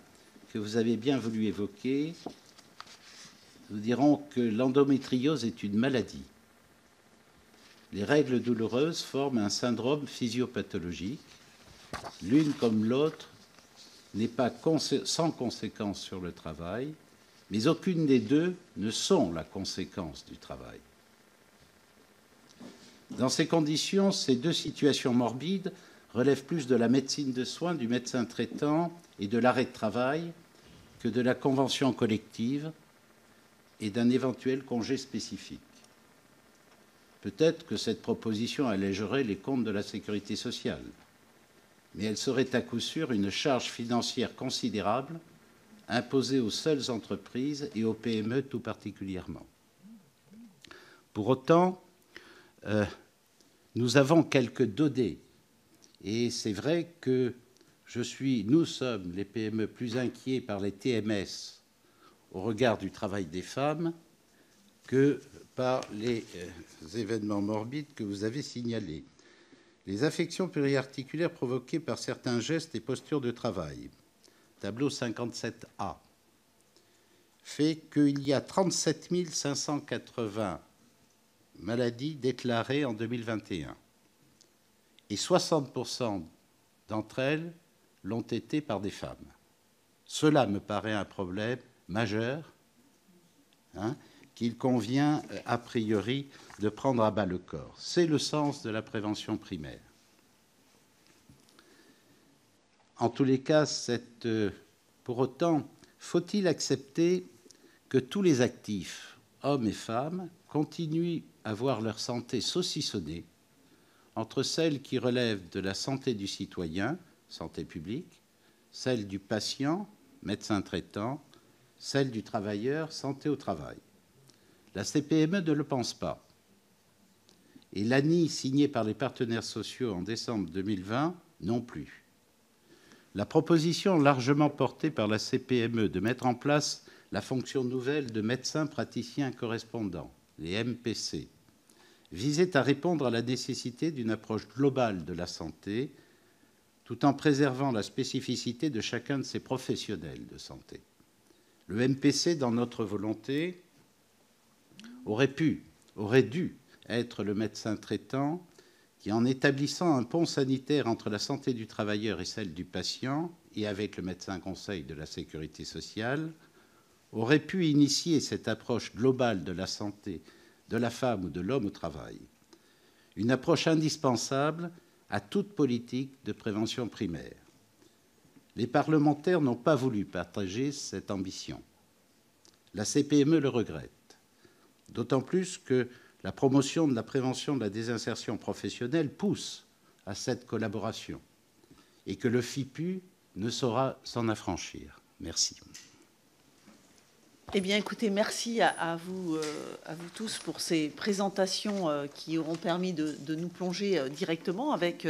que vous avez bien voulu évoquer, nous dirons que l'endométriose est une maladie. Les règles douloureuses forment un syndrome physiopathologique. L'une comme l'autre n'est pas sans conséquence sur le travail, mais aucune des deux ne sont la conséquence du travail. Dans ces conditions, ces deux situations morbides relèvent plus de la médecine de soins, du médecin traitant et de l'arrêt de travail que de la convention collective et d'un éventuel congé spécifique. Peut-être que cette proposition allégerait les comptes de la sécurité sociale, mais elle serait à coup sûr une charge financière considérable imposée aux seules entreprises et aux PME tout particulièrement. Pour autant, nous avons quelques données, et c'est vrai que nous sommes, les PME, plus inquiets par les TMS au regard du travail des femmes que par les événements morbides que vous avez signalés. Les affections pluriarticulaires provoquées par certains gestes et postures de travail, tableau 57A, fait qu'il y a 37 580 maladies déclarées en 2021. Et 60% d'entre elles l'ont été par des femmes. Cela me paraît un problème majeur, qu'il convient a priori de prendre à bas le corps. C'est le sens de la prévention primaire. En tous les cas, pour autant, faut-il accepter que tous les actifs, hommes et femmes, continuent à voir leur santé saucissonnée entre celle qui relève de la santé du citoyen, santé publique, celle du patient, médecin traitant, celle du travailleur, santé au travail. La CPME ne le pense pas. Et l'ANI, signée par les partenaires sociaux en décembre 2020, non plus. La proposition largement portée par la CPME de mettre en place la fonction nouvelle de médecin praticien correspondant, les MPC, visait à répondre à la nécessité d'une approche globale de la santé, tout en préservant la spécificité de chacun de ces professionnels de santé. Le MPC, dans notre volonté, aurait dû être le médecin traitant qui, en établissant un pont sanitaire entre la santé du travailleur et celle du patient, et avec le médecin conseil de la sécurité sociale, aurait pu initier cette approche globale de la santé de la femme ou de l'homme au travail. Une approche indispensable à toute politique de prévention primaire. Les parlementaires n'ont pas voulu partager cette ambition. La CPME le regrette, d'autant plus que la promotion de la prévention de la désinsertion professionnelle pousse à cette collaboration et que le FIPU ne saura s'en affranchir. Merci. Eh bien, écoutez, merci à vous tous pour ces présentations qui auront permis de nous plonger directement avec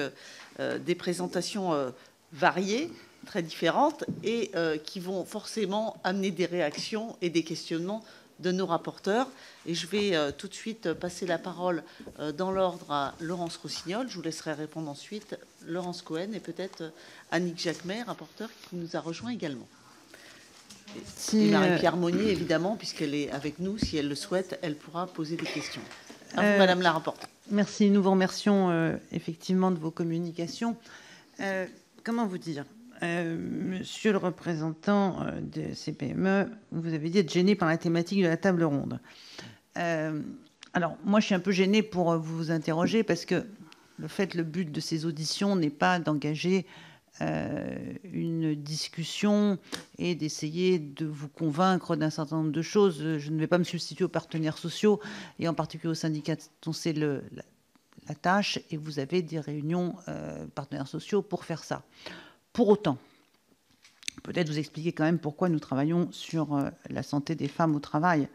des présentations variées, très différentes, et qui vont forcément amener des réactions et des questionnements de nos rapporteurs. Et je vais tout de suite passer la parole dans l'ordre à Laurence Rossignol. Je vous laisserai répondre ensuite Laurence Cohen et peut-être Annick Jacquemet, rapporteure, qui nous a rejoint également. Et Marie-Pierre Monnier, évidemment, puisqu'elle est avec nous, si elle le souhaite, elle pourra poser des questions. À vous, Madame la rapporteure. Merci, nous vous remercions effectivement de vos communications. Comment vous dire, monsieur le représentant de CPME, vous avez dit être gêné par la thématique de la table ronde. Alors, moi, je suis un peu gênée pour vous interroger parce que le but de ces auditions n'est pas d'engager une discussion et d'essayer de vous convaincre d'un certain nombre de choses. Je ne vais pas me substituer aux partenaires sociaux et en particulier aux syndicats dont c'est la tâche, et vous avez des réunions partenaires sociaux pour faire ça. Pour autant, peut-être vous expliquer quand même pourquoi nous travaillons sur la santé des femmes au travail.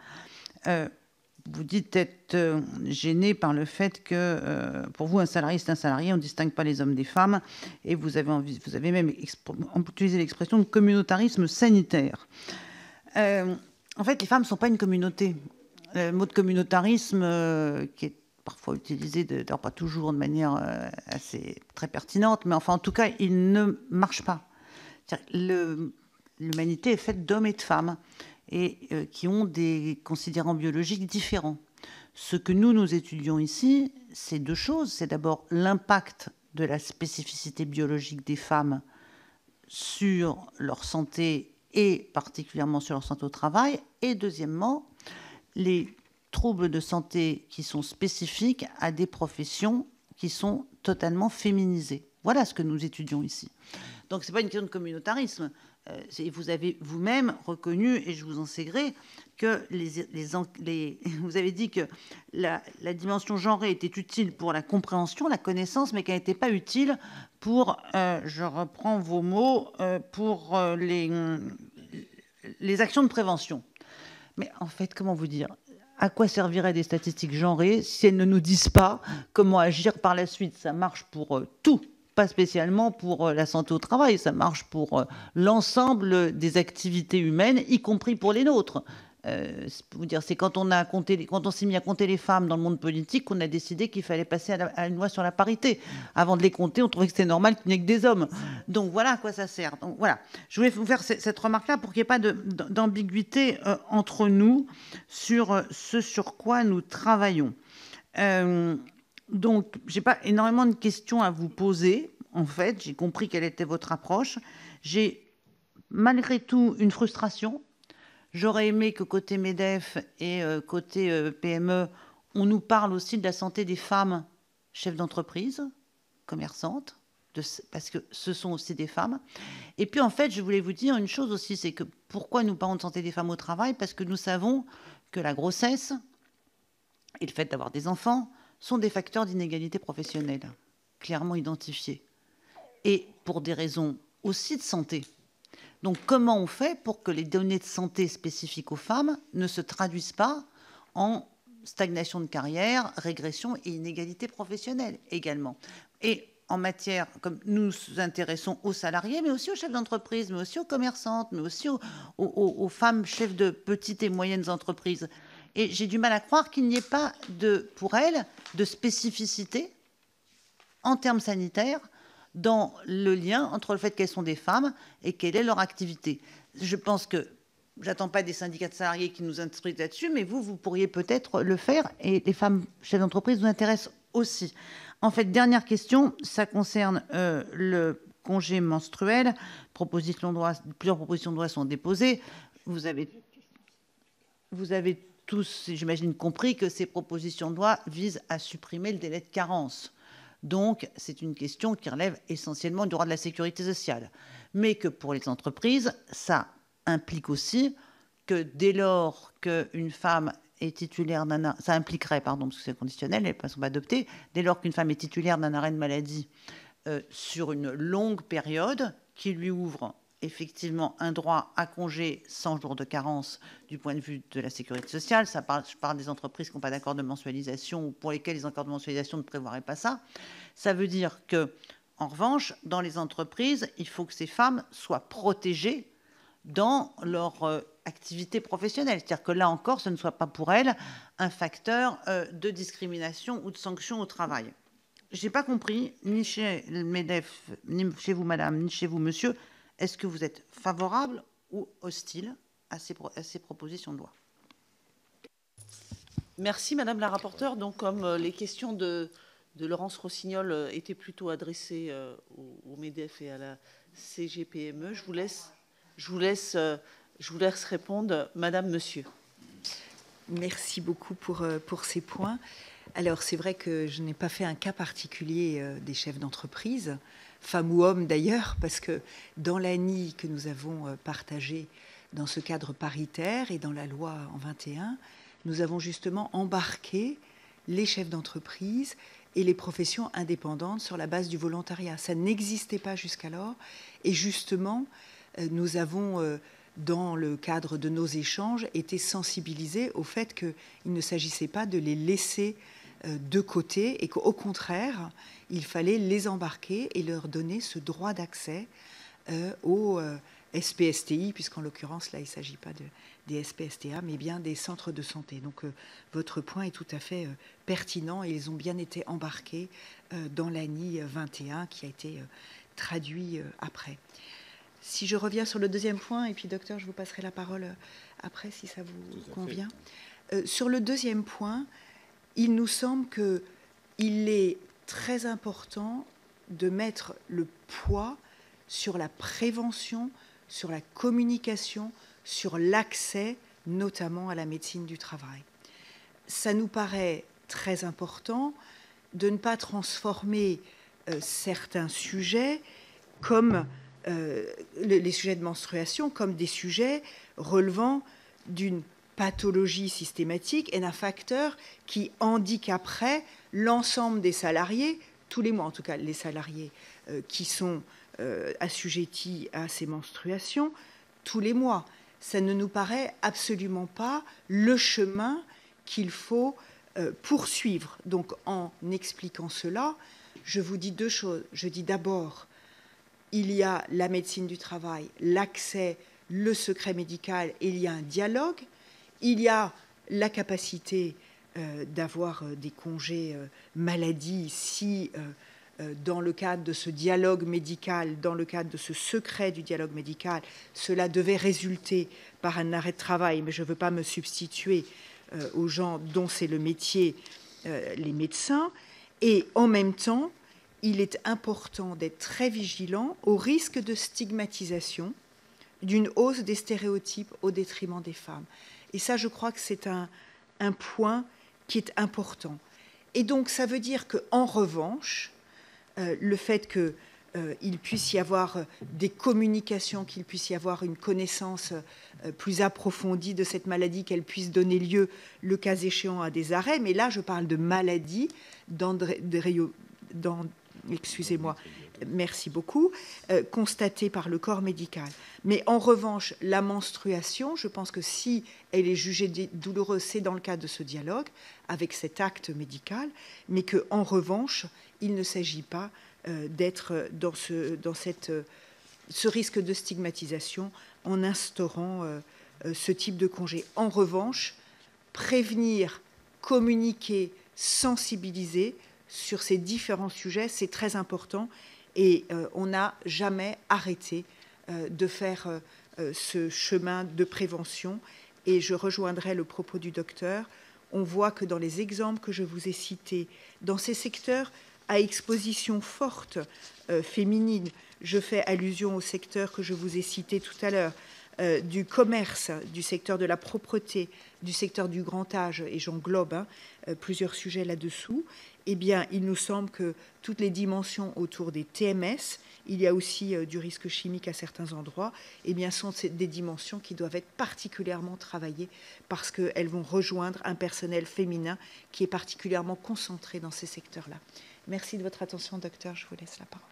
Vous dites être gêné par le fait que, pour vous, un salarié, c'est un salarié, on ne distingue pas les hommes des femmes, et vous avez même utilisé l'expression de communautarisme sanitaire. En fait, les femmes ne sont pas une communauté. Le mot de communautarisme, qui est parfois utilisé, d'ailleurs pas toujours de manière assez très pertinente, mais enfin, en tout cas, il ne marche pas. L'humanité est faite d'hommes et de femmes, et qui ont des considérants biologiques différents. Ce que nous étudions ici, c'est deux choses. C'est d'abord l'impact de la spécificité biologique des femmes sur leur santé et particulièrement sur leur santé au travail. Et deuxièmement, les troubles de santé qui sont spécifiques à des professions qui sont totalement féminisées. Voilà ce que nous étudions ici. Donc, ce n'est pas une question de communautarisme. Vous avez vous-même reconnu, et je vous en sais gré, que vous avez dit que la dimension genrée était utile pour la compréhension, la connaissance, mais qu'elle n'était pas utile pour, je reprends vos mots, pour les actions de prévention. Mais en fait, comment vous dire ? À quoi serviraient des statistiques genrées si elles ne nous disent pas comment agir par la suite ? Ça marche pour tout, pas spécialement pour la santé au travail, ça marche pour l'ensemble des activités humaines, y compris pour les nôtres. C'est quand on s'est mis à compter les femmes dans le monde politique qu'on a décidé qu'il fallait passer à une loi sur la parité. Avant de les compter, on trouvait que c'était normal qu'il n'y ait que des hommes. Donc voilà à quoi ça sert. Donc voilà, je voulais vous faire cette remarque-là pour qu'il n'y ait pas d'ambiguïté entre nous sur ce sur quoi nous travaillons. Donc, je n'ai pas énormément de questions à vous poser. En fait, j'ai compris quelle était votre approche. J'ai malgré tout une frustration. J'aurais aimé que côté MEDEF et côté PME, on nous parle aussi de la santé des femmes chefs d'entreprise, commerçantes, parce que ce sont aussi des femmes. Et puis, en fait, je voulais vous dire une chose aussi, c'est que pourquoi nous parlons de santé des femmes au travail ? Parce que nous savons que la grossesse et le fait d'avoir des enfants sont des facteurs d'inégalité professionnelle, clairement identifiés. Et pour des raisons aussi de santé. Donc, comment on fait pour que les données de santé spécifiques aux femmes ne se traduisent pas en stagnation de carrière, régression et inégalité professionnelle également ? Et en matière, comme nous nous intéressons aux salariés, mais aussi aux chefs d'entreprise, mais aussi aux commerçantes, mais aussi aux femmes chefs de petites et moyennes entreprises. Et j'ai du mal à croire qu'il n'y ait pas, pour elles, de spécificité en termes sanitaires dans le lien entre le fait qu'elles sont des femmes et quelle est leur activité. Je pense que, j'attends pas des syndicats de salariés qui nous instruisent là-dessus, mais vous pourriez peut-être le faire, et les femmes chefs d'entreprise vous intéressent aussi. En fait, dernière question, ça concerne le congé menstruel. Plusieurs propositions de loi sont déposées. Vous avez tous, j'imagine, compris que ces propositions de loi visent à supprimer le délai de carence. Donc, c'est une question qui relève essentiellement du droit de la sécurité sociale. Mais que pour les entreprises, ça implique aussi que dès lors qu'une femme est titulaire d'un... Ça impliquerait, pardon, parce que c'est conditionnel, elles ne sont pas adoptées. Dès lors qu'une femme est titulaire d'un arrêt de maladie sur une longue période, qui lui ouvre effectivement un droit à congé sans jour de carence du point de vue de la sécurité sociale. Je parle des entreprises qui n'ont pas d'accord de mensualisation ou pour lesquelles les accords de mensualisation ne prévoiraient pas ça. Ça veut dire que, en revanche, dans les entreprises, il faut que ces femmes soient protégées dans leur activité professionnelle. C'est-à-dire que là encore, ce ne soit pas pour elles un facteur de discrimination ou de sanction au travail. Je n'ai pas compris, ni chez le MEDEF, ni chez vous, madame, ni chez vous, monsieur, est-ce que vous êtes favorable ou hostile à ces propositions de loi ? Merci, madame la rapporteure. Donc, comme les questions de Laurence Rossignol étaient plutôt adressées au MEDEF et à la CGPME, je vous laisse répondre, madame, monsieur. Merci beaucoup pour ces points. Alors, c'est vrai que je n'ai pas fait un cas particulier des chefs d'entreprise, femmes ou hommes d'ailleurs, parce que dans l'ANI que nous avons partagé dans ce cadre paritaire et dans la loi en 21, nous avons justement embarqué les chefs d'entreprise et les professions indépendantes sur la base du volontariat. Ça n'existait pas jusqu'alors. Et justement, nous avons, dans le cadre de nos échanges, été sensibilisés au fait qu'il ne s'agissait pas de les laisser de côté et qu'au contraire, il fallait les embarquer et leur donner ce droit d'accès aux SPSTI, puisqu'en l'occurrence, là, il ne s'agit pas des SPSTA, mais bien des centres de santé. Donc, votre point est tout à fait pertinent et ils ont bien été embarqués dans l'ANI 21 qui a été traduit après. Si je reviens sur le deuxième point, et puis, docteur, je vous passerai la parole après, si ça vous convient. Sur le deuxième point, il nous semble qu'il est très important de mettre le poids sur la prévention, sur la communication, sur l'accès, notamment à la médecine du travail. Ça nous paraît très important de ne pas transformer certains sujets comme les sujets de menstruation comme des sujets relevant d'une pathologie systématique et d'un facteur qui handicaperait l'ensemble des salariés, tous les mois en tout cas, les salariés qui sont assujettis à ces menstruations, tous les mois. Ça ne nous paraît absolument pas le chemin qu'il faut poursuivre. Donc en expliquant cela, je vous dis deux choses. Je dis d'abord, il y a la médecine du travail, l'accès, le secret médical, et il y a un dialogue. Il y a la capacité d'avoir des congés maladie si, dans le cadre de ce dialogue médical, dans le cadre de ce secret du dialogue médical, cela devait résulter par un arrêt de travail, mais je ne veux pas me substituer aux gens dont c'est le métier, les médecins. Et en même temps, il est important d'être très vigilant au risque de stigmatisation, d'une hausse des stéréotypes au détriment des femmes. Et ça, je crois que c'est un point qui est important. Et donc, ça veut dire qu'en revanche, le fait qu'il puisse y avoir des communications, qu'il puisse y avoir une connaissance plus approfondie de cette maladie, qu'elle puisse donner lieu, le cas échéant, à des arrêts. Mais là, je parle de maladie, excusez-moi, merci beaucoup, constatée par le corps médical. Mais en revanche, la menstruation, je pense que si elle est jugée douloureuse, c'est dans le cadre de ce dialogue, avec cet acte médical, mais qu'en revanche, il ne s'agit pas d'être dans ce risque de stigmatisation en instaurant ce type de congé. En revanche, prévenir, communiquer, sensibiliser sur ces différents sujets, c'est très important. Et on n'a jamais arrêté de faire ce chemin de prévention. Et je rejoindrai le propos du docteur. On voit que dans les exemples que je vous ai cités, dans ces secteurs à exposition forte féminine, je fais allusion au secteur que je vous ai cité tout à l'heure, du commerce, du secteur de la propreté, du secteur du grand âge, et j'englobe plusieurs sujets là-dessous, eh bien, il nous semble que toutes les dimensions autour des TMS, il y a aussi du risque chimique à certains endroits, eh bien, sont des dimensions qui doivent être particulièrement travaillées parce qu'elles vont rejoindre un personnel féminin qui est particulièrement concentré dans ces secteurs-là. Merci de votre attention, docteur. Je vous laisse la parole.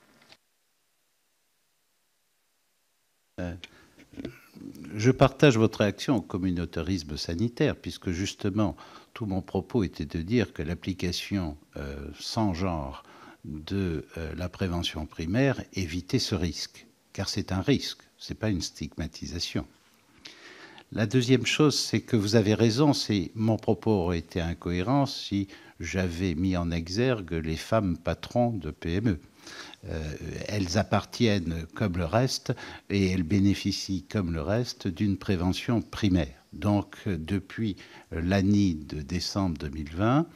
Je partage votre réaction au communautarisme sanitaire, puisque justement, tout mon propos était de dire que l'application sans genre de la prévention primaire évitait ce risque, car c'est un risque, ce n'est pas une stigmatisation. La deuxième chose, c'est que vous avez raison, mon propos aurait été incohérent si j'avais mis en exergue les femmes patrons de PME. Elles appartiennent comme le reste et elles bénéficient comme le reste d'une prévention primaire. Donc, depuis l'ANI de décembre 2020,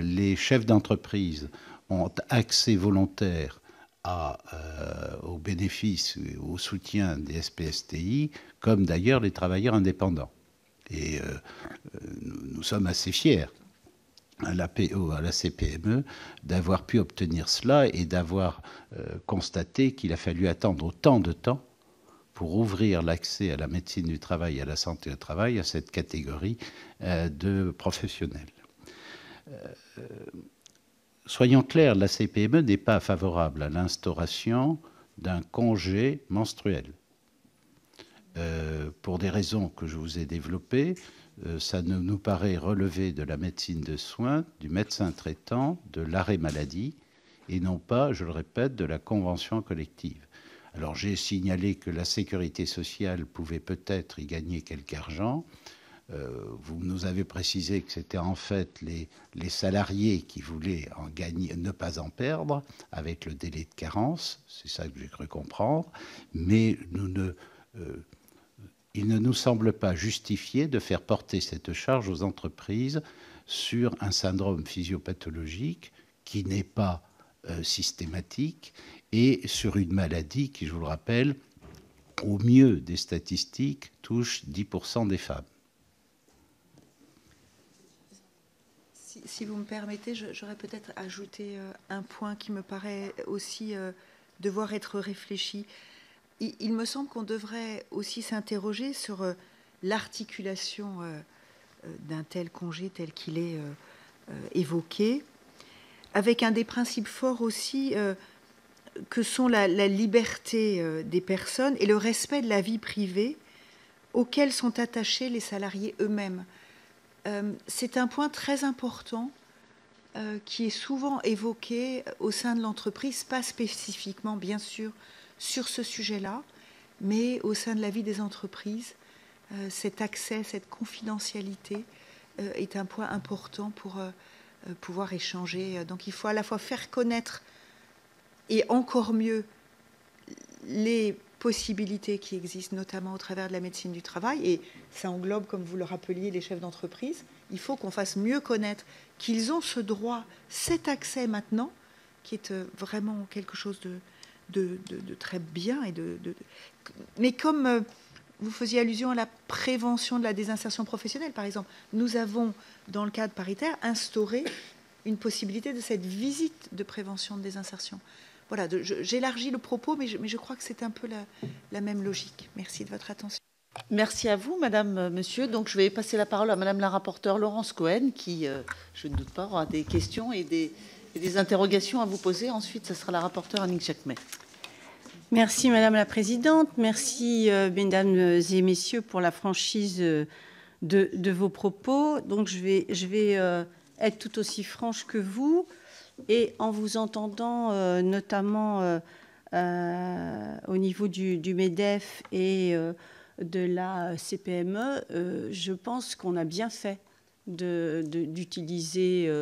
les chefs d'entreprise ont accès volontaire aux bénéfices, au soutien des SPSTI, comme d'ailleurs les travailleurs indépendants. Et nous sommes assez fiers à la CPME d'avoir pu obtenir cela et d'avoir constaté qu'il a fallu attendre autant de temps pour ouvrir l'accès à la médecine du travail et à la santé au travail à cette catégorie de professionnels. Soyons clairs, la CPME n'est pas favorable à l'instauration d'un congé menstruel. Pour des raisons que je vous ai développées, ça ne nous paraît relever de la médecine de soins, du médecin traitant, de l'arrêt maladie, et non pas, je le répète, de la convention collective. Alors j'ai signalé que la sécurité sociale pouvait peut-être y gagner quelque argent. Vous nous avez précisé que c'était en fait les salariés qui voulaient en gagner, ne pas en perdre, avec le délai de carence, c'est ça que j'ai cru comprendre, mais il ne nous semble pas justifié de faire porter cette charge aux entreprises sur un syndrome physiopathologique qui n'est pas systématique et sur une maladie qui, je vous le rappelle, au mieux des statistiques, touche 10% des femmes. Si vous me permettez, j'aurais peut-être ajouté un point qui me paraît aussi devoir être réfléchi. Il me semble qu'on devrait aussi s'interroger sur l'articulation d'un tel congé tel qu'il est évoqué, avec un des principes forts aussi que sont la liberté des personnes et le respect de la vie privée auxquels sont attachés les salariés eux-mêmes. C'est un point très important qui est souvent évoqué au sein de l'entreprise, pas spécifiquement, bien sûr, sur ce sujet-là, mais au sein de la vie des entreprises. Cet accès, cette confidentialité est un point important pour pouvoir échanger. Donc il faut à la fois faire connaître et encore mieux les possibilités qui existent, notamment au travers de la médecine du travail, et ça englobe, comme vous le rappeliez, les chefs d'entreprise. Il faut qu'on fasse mieux connaître qu'ils ont ce droit, cet accès maintenant, qui est vraiment quelque chose de très bien. Mais comme vous faisiez allusion à la prévention de la désinsertion professionnelle, par exemple, nous avons, dans le cadre paritaire, instauré une possibilité de cette visite de prévention de désinsertion. Voilà, j'élargis le propos, mais je crois que c'est un peu la même logique. Merci de votre attention. Merci à vous, Madame, Monsieur. Donc, je vais passer la parole à Madame la rapporteure Laurence Cohen, qui, je ne doute pas, aura des questions et des interrogations à vous poser. Ensuite, ce sera la rapporteure Annick Jacquemet. Merci, Madame la Présidente. Merci, Mesdames et Messieurs, pour la franchise de vos propos. Donc, je vais être tout aussi franche que vous. Et en vous entendant notamment au niveau du MEDEF et de la CPME, je pense qu'on a bien fait d'utiliser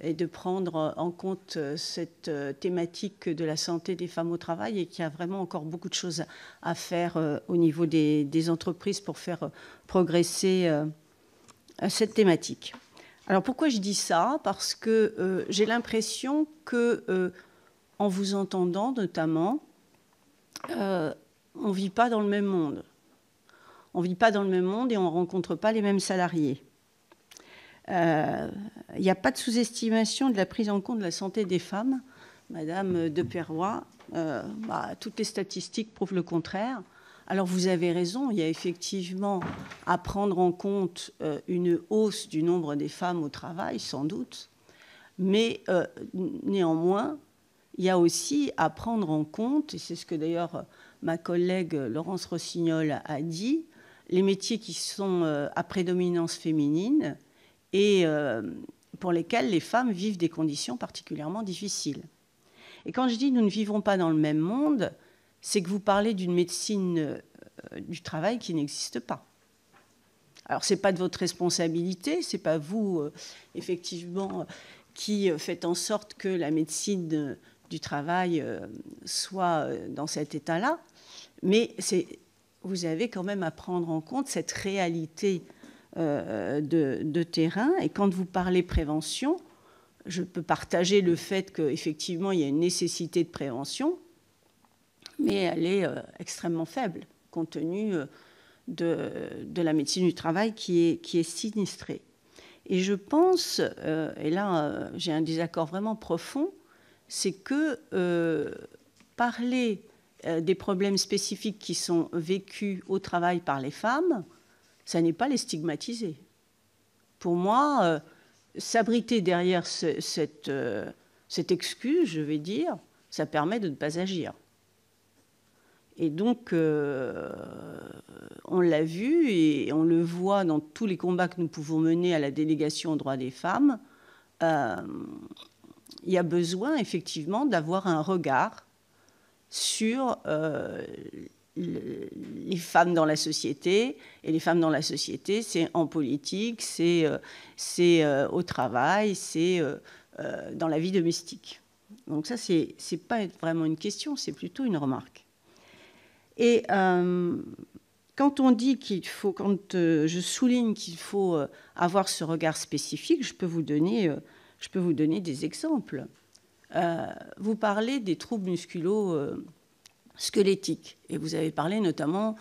et de prendre en compte cette thématique de la santé des femmes au travail et qu'il y a vraiment encore beaucoup de choses à faire au niveau des entreprises pour faire progresser cette thématique. Alors pourquoi je dis ça? Parce que j'ai l'impression que, en vous entendant notamment, on ne vit pas dans le même monde. On ne vit pas dans le même monde et on ne rencontre pas les mêmes salariés. Il n'y a pas de sous-estimation de la prise en compte de la santé des femmes. Madame de Perrois, toutes les statistiques prouvent le contraire. Alors vous avez raison, il y a effectivement à prendre en compte une hausse du nombre des femmes au travail, sans doute, mais néanmoins, il y a aussi à prendre en compte, et c'est ce que d'ailleurs ma collègue Laurence Rossignol a dit, les métiers qui sont à prédominance féminine et pour lesquels les femmes vivent des conditions particulièrement difficiles. Et quand je dis nous ne vivons pas dans le même monde, c'est que vous parlez d'une médecine du travail qui n'existe pas. Alors, ce n'est pas de votre responsabilité, ce n'est pas vous, effectivement, qui faites en sorte que la médecine du travail soit dans cet état-là, mais vous avez quand même à prendre en compte cette réalité de terrain. Et quand vous parlez prévention, je peux partager le fait qu'effectivement, il y a une nécessité de prévention, mais elle est extrêmement faible, compte tenu de la médecine du travail qui est sinistrée. Et je pense, et là j'ai un désaccord vraiment profond, c'est que parler des problèmes spécifiques qui sont vécus au travail par les femmes, ça n'est pas les stigmatiser. Pour moi, s'abriter derrière cette excuse, je vais dire, ça permet de ne pas agir. Et donc, on l'a vu et on le voit dans tous les combats que nous pouvons mener à la délégation aux droits des femmes. Il y a besoin, effectivement, d'avoir un regard sur les femmes dans la société. Et les femmes dans la société, c'est en politique, c'est au travail, c'est dans la vie domestique. Donc ça, c'est pas vraiment une question, c'est plutôt une remarque. Et quand on dit qu'il faut, quand je souligne qu'il faut avoir ce regard spécifique, je peux vous donner des exemples. Vous parlez des troubles musculo-squelettiques et vous avez parlé notamment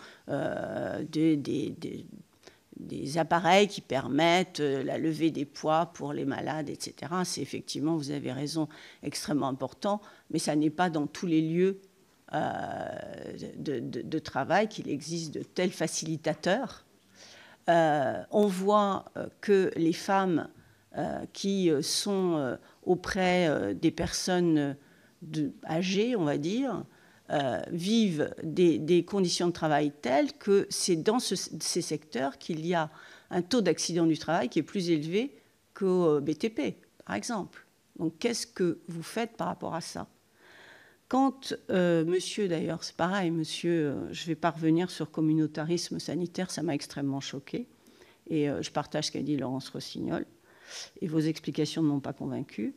des appareils qui permettent la levée des poids pour les malades, etc. C'est effectivement, vous avez raison, extrêmement important, mais ça n'est pas dans tous les lieux de travail qu'il existe de tels facilitateurs. On voit que les femmes qui sont auprès des personnes âgées, on va dire, vivent des conditions de travail telles que c'est dans ces secteurs qu'il y a un taux d'accident du travail qui est plus élevé qu'au BTP, par exemple. Donc, qu'est-ce que vous faites par rapport à ça? Quand monsieur, d'ailleurs, c'est pareil, monsieur, je ne vais pas revenir sur communautarisme sanitaire, ça m'a extrêmement choqué. Et je partage ce qu'a dit Laurence Rossignol. Et vos explications ne m'ont pas convaincue.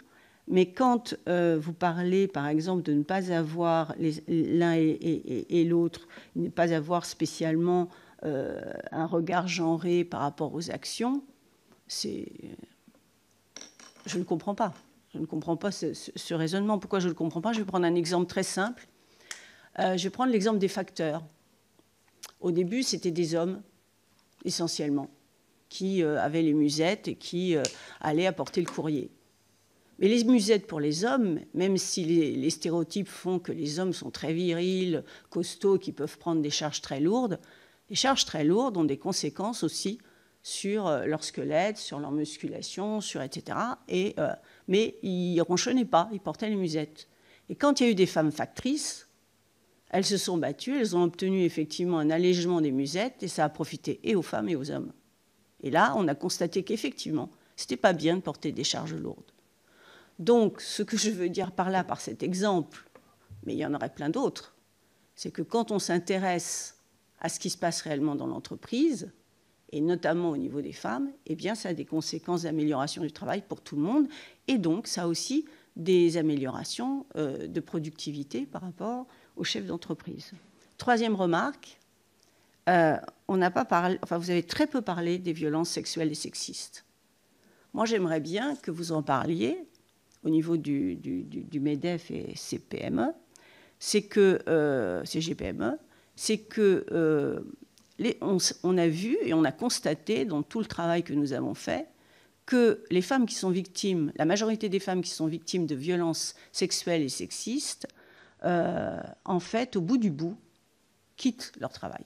Mais quand vous parlez, par exemple, de ne pas avoir l'un et l'autre, ne pas avoir spécialement un regard genré par rapport aux actions, je ne comprends pas. Je ne comprends pas ce raisonnement. Pourquoi je ne le comprends pas? Je vais prendre un exemple très simple. Je vais prendre l'exemple des facteurs. Au début, c'était des hommes, essentiellement, qui avaient les musettes et qui allaient apporter le courrier. Mais les musettes pour les hommes, même si les stéréotypes font que les hommes sont très virils, costauds, qui peuvent prendre des charges très lourdes, les charges très lourdes ont des conséquences aussi sur leur squelette, sur leur musculation, etc. Mais ils ne ronchonnaient pas, ils portaient les musettes. Et quand il y a eu des femmes factrices, elles se sont battues, elles ont obtenu effectivement un allègement des musettes et ça a profité et aux femmes et aux hommes. Et là, on a constaté qu'effectivement, ce n'était pas bien de porter des charges lourdes. Donc, ce que je veux dire par là, par cet exemple, mais il y en aurait plein d'autres, c'est que quand on s'intéresse à ce qui se passe réellement dans l'entreprise, et notamment au niveau des femmes, eh bien, ça a des conséquences d'amélioration du travail pour tout le monde, et donc ça a aussi des améliorations de productivité par rapport aux chefs d'entreprise. Troisième remarque, on n'a pas parlé, enfin, vous avez très peu parlé des violences sexuelles et sexistes. Moi, j'aimerais bien que vous en parliez au niveau du MEDEF et CPME, CGPME, c'est que on a vu et on a constaté dans tout le travail que nous avons fait que les femmes qui sont victimes, la majorité des femmes qui sont victimes de violences sexuelles et sexistes, en fait, au bout du bout, quittent leur travail.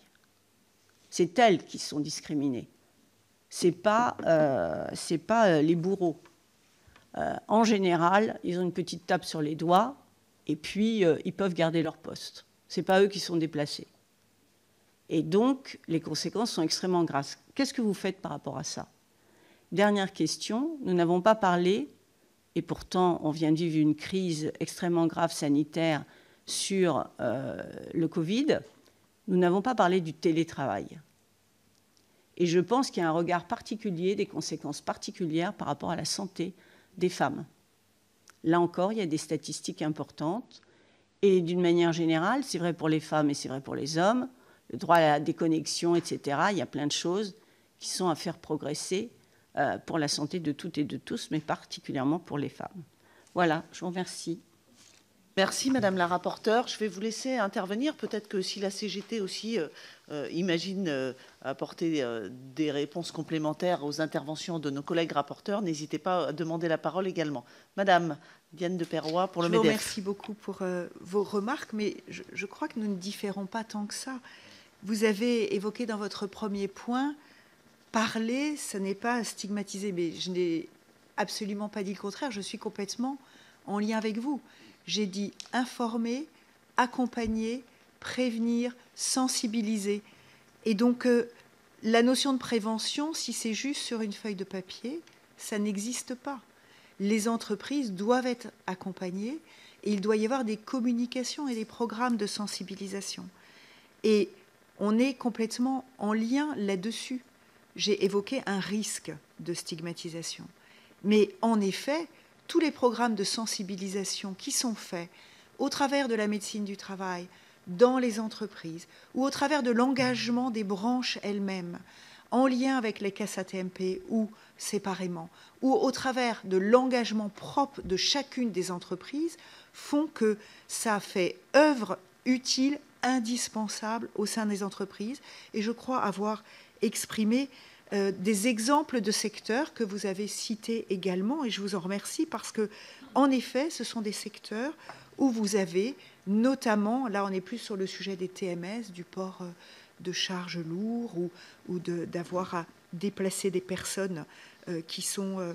C'est elles qui sont discriminées. C'est pas les bourreaux. En général, ils ont une petite tape sur les doigts et puis ils peuvent garder leur poste. Ce n'est pas eux qui sont déplacés. Et donc, les conséquences sont extrêmement graves. Qu'est-ce que vous faites par rapport à ça? Dernière question, nous n'avons pas parlé, et pourtant on vient de vivre une crise extrêmement grave sanitaire sur le Covid, nous n'avons pas parlé du télétravail. Et je pense qu'il y a un regard particulier, des conséquences particulières par rapport à la santé des femmes. Là encore, il y a des statistiques importantes. Et d'une manière générale, c'est vrai pour les femmes et c'est vrai pour les hommes, le droit à la déconnexion, etc., il y a plein de choses qui sont à faire progresser pour la santé de toutes et de tous, mais particulièrement pour les femmes. Voilà, je vous remercie. Merci, Madame la rapporteure. Je vais vous laisser intervenir. Peut-être que si la CGT aussi imagine apporter des réponses complémentaires aux interventions de nos collègues rapporteurs, n'hésitez pas à demander la parole également. Madame Diane de Perrois pour le MEDEF. Je vous remercie beaucoup pour vos remarques, mais je crois que nous ne différons pas tant que ça. Vous avez évoqué dans votre premier point, parler, ce n'est pas stigmatiser, mais je n'ai absolument pas dit le contraire. Je suis complètement en lien avec vous. J'ai dit informer, accompagner, prévenir, sensibiliser. Et donc, la notion de prévention, si c'est juste sur une feuille de papier, ça n'existe pas. Les entreprises doivent être accompagnées et il doit y avoir des communications et des programmes de sensibilisation. Et on est complètement en lien là-dessus. J'ai évoqué un risque de stigmatisation. Mais en effet, tous les programmes de sensibilisation qui sont faits au travers de la médecine du travail, dans les entreprises, ou au travers de l'engagement des branches elles-mêmes, en lien avec les caisses AT-MP ou séparément, ou au travers de l'engagement propre de chacune des entreprises, font que ça fait œuvre utile, indispensable au sein des entreprises. Et je crois avoir exprimé des exemples de secteurs que vous avez cités également, et je vous en remercie parce que, en effet, ce sont des secteurs où vous avez notamment, là on est plus sur le sujet des TMS, du port de charges lourds ou d'avoir à déplacer des personnes qui sont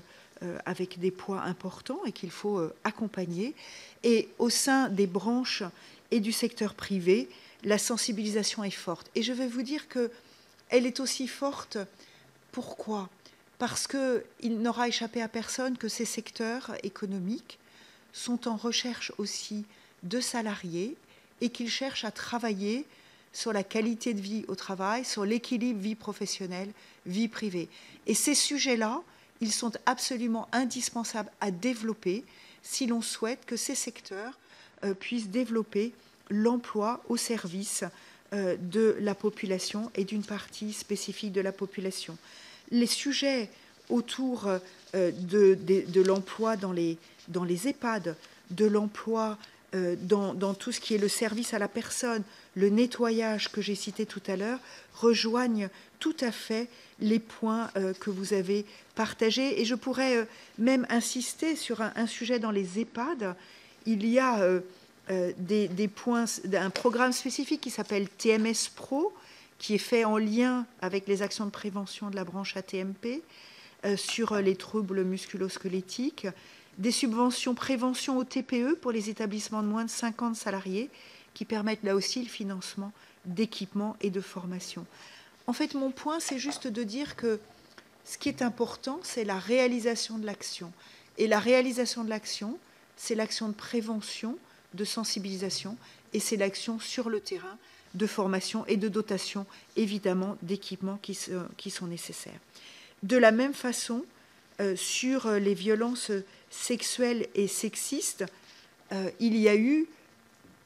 avec des poids importants et qu'il faut accompagner. Et au sein des branches et du secteur privé, la sensibilisation est forte. Et je vais vous dire qu'elle est aussi forte. Pourquoi ? Parce qu'il n'aura échappé à personne que ces secteurs économiques sont en recherche aussi de salariés et qu'ils cherchent à travailler sur la qualité de vie au travail, sur l'équilibre vie professionnelle, vie privée. Et ces sujets-là, ils sont absolument indispensables à développer si l'on souhaite que ces secteurs puissent développer l'emploi au service de la population et d'une partie spécifique de la population. Les sujets autour de l'emploi dans les EHPAD, de l'emploi dans tout ce qui est le service à la personne, le nettoyage que j'ai cité tout à l'heure, rejoignent tout à fait les points que vous avez partagés. Et je pourrais même insister sur un sujet dans les EHPAD. Il y a des points, un programme spécifique qui s'appelle TMS Pro, qui est fait en lien avec les actions de prévention de la branche AT-MP sur les troubles musculo-squelettiques, des subventions prévention au TPE pour les établissements de moins de 50 salariés qui permettent là aussi le financement d'équipements et de formation. En fait, mon point, c'est juste de dire que ce qui est important, c'est la réalisation de l'action. Et la réalisation de l'action, c'est l'action de prévention, de sensibilisation, et c'est l'action sur le terrain de formation et de dotation, évidemment, d'équipements qui sont nécessaires. De la même façon, sur les violences sexuelles et sexistes, il y a eu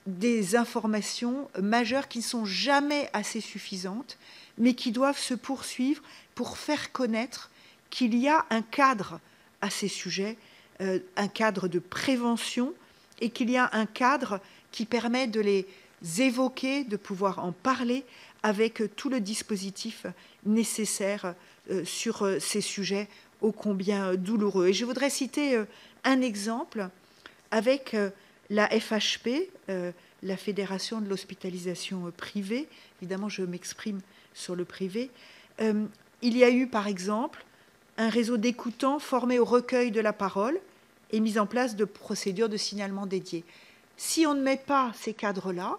des informations majeures qui ne sont jamais assez suffisantes, mais qui doivent se poursuivre pour faire connaître qu'il y a un cadre à ces sujets, un cadre de prévention, et qu'il y a un cadre qui permet de les évoquer, de pouvoir en parler avec tout le dispositif nécessaire sur ces sujets ô combien douloureux. Et je voudrais citer un exemple avec la FHP, la Fédération de l'hospitalisation privée. Évidemment, je m'exprime sur le privé. Il y a eu, par exemple, un réseau d'écoutants formé au recueil de la parole et mise en place de procédures de signalement dédiées. Si on ne met pas ces cadres-là,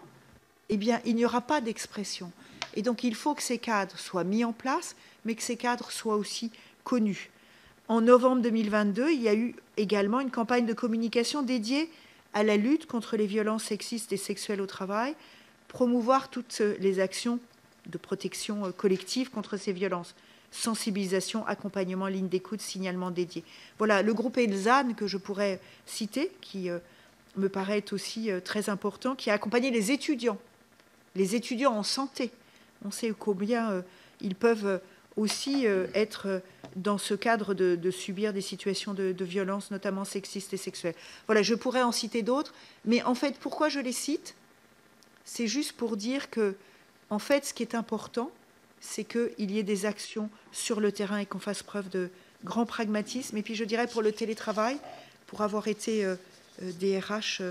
eh bien, il n'y aura pas d'expression. Et donc, il faut que ces cadres soient mis en place, mais que ces cadres soient aussi connus. En novembre 2022, il y a eu également une campagne de communication dédiée à la lutte contre les violences sexistes et sexuelles au travail, promouvoir toutes les actions de protection collective contre ces violences, sensibilisation, accompagnement, ligne d'écoute, signalement dédié. Voilà, le groupe ELSAN que je pourrais citer, qui me paraît aussi très important, qui a accompagné les étudiants en santé. On sait combien ils peuvent aussi être dans ce cadre de subir des situations de violence, notamment sexistes et sexuelles. Voilà, je pourrais en citer d'autres, mais en fait, pourquoi je les cite ? C'est juste pour dire que, en fait, ce qui est important, c'est qu'il y ait des actions sur le terrain et qu'on fasse preuve de grand pragmatisme. Et puis, je dirais, pour le télétravail, pour avoir été DRH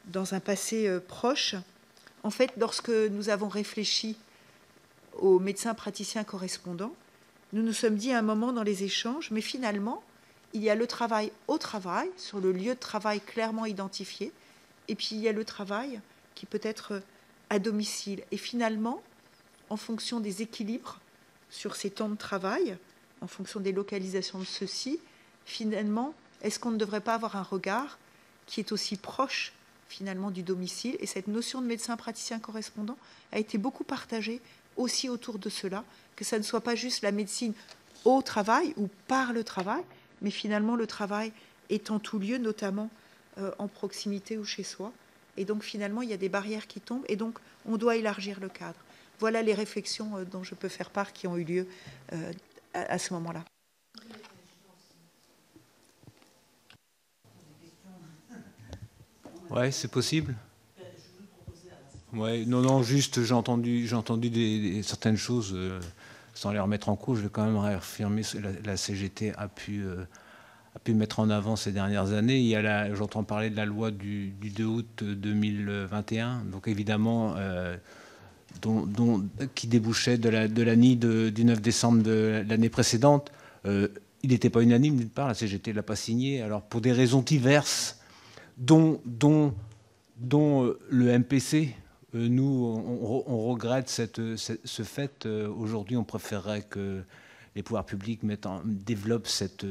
dans un passé proche, en fait, lorsque nous avons réfléchi aux médecins praticiens correspondants, nous nous sommes dit à un moment dans les échanges, mais finalement, il y a le travail au travail, sur le lieu de travail clairement identifié, et puis il y a le travail qui peut être à domicile. Et finalement, en fonction des équilibres sur ces temps de travail, en fonction des localisations de ceux-ci, finalement, est-ce qu'on ne devrait pas avoir un regard qui est aussi proche finalement du domicile? Et cette notion de médecin praticien correspondant a été beaucoup partagée aussi autour de cela, que ça ne soit pas juste la médecine au travail ou par le travail, mais finalement le travail est en tout lieu, notamment en proximité ou chez soi. Et donc finalement, il y a des barrières qui tombent et donc on doit élargir le cadre. Voilà les réflexions dont je peux faire part qui ont eu lieu à ce moment-là. Ouais, c'est possible. Ouais, non, juste j'ai entendu certaines choses sans les remettre en cause, je vais quand même réaffirmer ce que la CGT a pu mettre en avant ces dernières années. J'entends parler de la loi du 2 août 2021, donc évidemment, qui débouchait de l'ANI du 9 décembre de l'année précédente. Il n'était pas unanime, d'une part, la CGT ne l'a pas signé, alors pour des raisons diverses, dont le MPC. Nous, on regrette ce fait. Aujourd'hui, on préférerait que les pouvoirs publics développent cette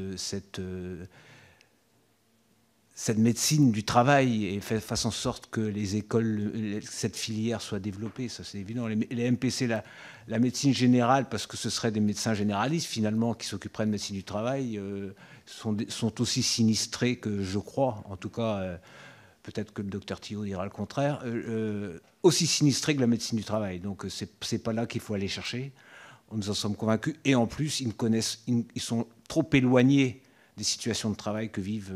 médecine du travail et fassent en sorte que les écoles, cette filière soit développée. Ça, c'est évident. Les MPC, la médecine générale, parce que ce seraient des médecins généralistes, finalement, qui s'occuperaient de médecine du travail, sont aussi sinistrés que, je crois, en tout cas... peut-être que le docteur Thillot dira le contraire, aussi sinistré que la médecine du travail. Donc, c'est pas là qu'il faut aller chercher. Nous en sommes convaincus. Et en plus, ils sont trop éloignés des situations de travail que vivent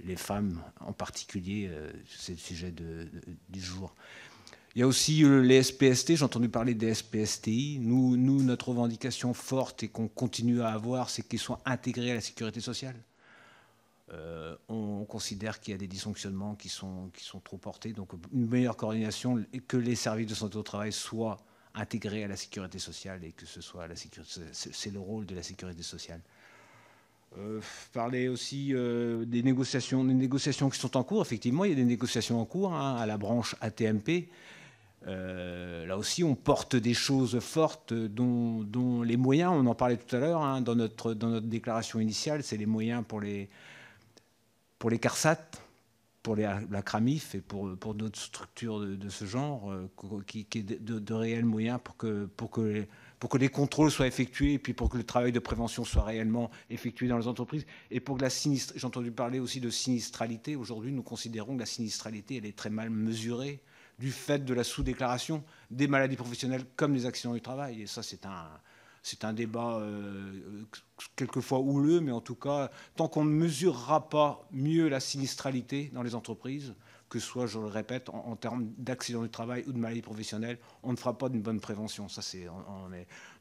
les femmes, en particulier. C'est le sujet du jour. Il y a aussi les SPST. J'ai entendu parler des SPSTI. Nous, notre revendication forte et qu'on continue à avoir, c'est qu'ils soient intégrés à la sécurité sociale. On considère qu'il y a des dysfonctionnements qui sont trop portés. Donc une meilleure coordination et que les services de santé au travail soient intégrés à la sécurité sociale et que ce soit la sécurité, c'est le rôle de la sécurité sociale. Parler aussi des négociations qui sont en cours. Effectivement, il y a des négociations en cours à la branche AT-MP. Là aussi, on porte des choses fortes dont les moyens, on en parlait tout à l'heure dans notre déclaration initiale, c'est les moyens pour les CARSAT, pour la CRAMIF et pour d'autres structures de ce genre, qui est de réels moyens pour que les contrôles soient effectués et puis pour que le travail de prévention soit réellement effectué dans les entreprises. Et pour que j'ai entendu parler aussi de sinistralité. Aujourd'hui, nous considérons que la sinistralité, elle est très mal mesurée du fait de la sous-déclaration des maladies professionnelles comme des accidents du travail. Et ça, c'est un débat quelquefois houleux, mais en tout cas, tant qu'on ne mesurera pas mieux la sinistralité dans les entreprises, que ce soit, je le répète, en termes d'accidents du travail ou de maladies professionnelles, on ne fera pas d'une bonne prévention. Ça,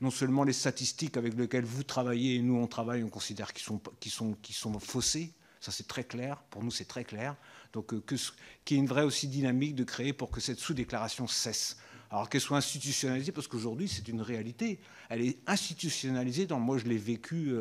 non seulement les statistiques avec lesquelles vous travaillez et nous on travaille, on considère qu'ils sont faussés. Ça, c'est très clair. Pour nous, c'est très clair. Donc, qu'il y ait une vraie aussi dynamique de créer pour que cette sous-déclaration cesse. Alors qu'elle soit institutionnalisée, parce qu'aujourd'hui, c'est une réalité. Elle est institutionnalisée. Moi, je l'ai vécu,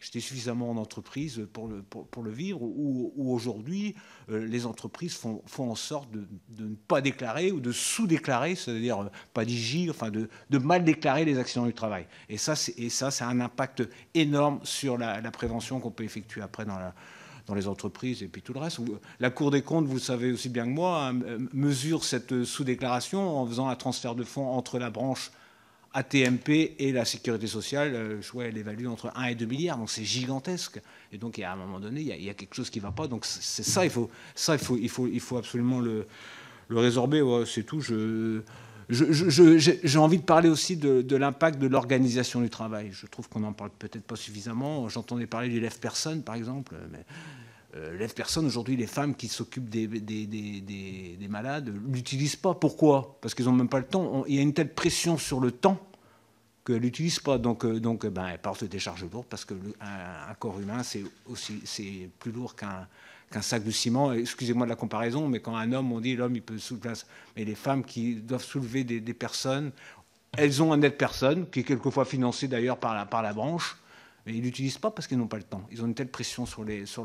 j'étais suffisamment en entreprise pour le vivre, où aujourd'hui, les entreprises font en sorte de ne pas déclarer ou de sous-déclarer, c'est-à-dire pas d'IJ, enfin de mal déclarer les accidents du travail. Et ça, c'est un impact énorme sur la prévention qu'on peut effectuer après dans les entreprises et puis tout le reste. La Cour des comptes, vous savez aussi bien que moi, mesure cette sous-déclaration en faisant un transfert de fonds entre la branche AT-MP et la sécurité sociale. Je vois, elle évalue entre 1 et 2 milliards, donc c'est gigantesque. Et donc, à un moment donné, il y a quelque chose qui ne va pas. Donc, c'est ça, il faut absolument le résorber. Ouais, c'est tout. J'ai envie de parler aussi de l'impact de l'organisation du travail. Je trouve qu'on n'en parle peut-être pas suffisamment. J'entendais parler du lève-personne, par exemple. Mais lève-personne, aujourd'hui, les femmes qui s'occupent des malades ne l'utilisent pas. Pourquoi? Parce qu'ils n'ont même pas le temps. Il y a une telle pression sur le temps qu'elles ne l'utilisent pas. Donc elles portent des charges lourdes parce qu'un corps humain, c'est plus lourd qu'un sac de ciment. Excusez-moi de la comparaison, mais quand un homme, on dit l'homme, il peut soulever. Mais les femmes qui doivent soulever des personnes, elles ont un aide-personne, qui est quelquefois financé d'ailleurs par la branche, mais ils ne l'utilisent pas parce qu'ils n'ont pas le temps. Ils ont une telle pression sur les 10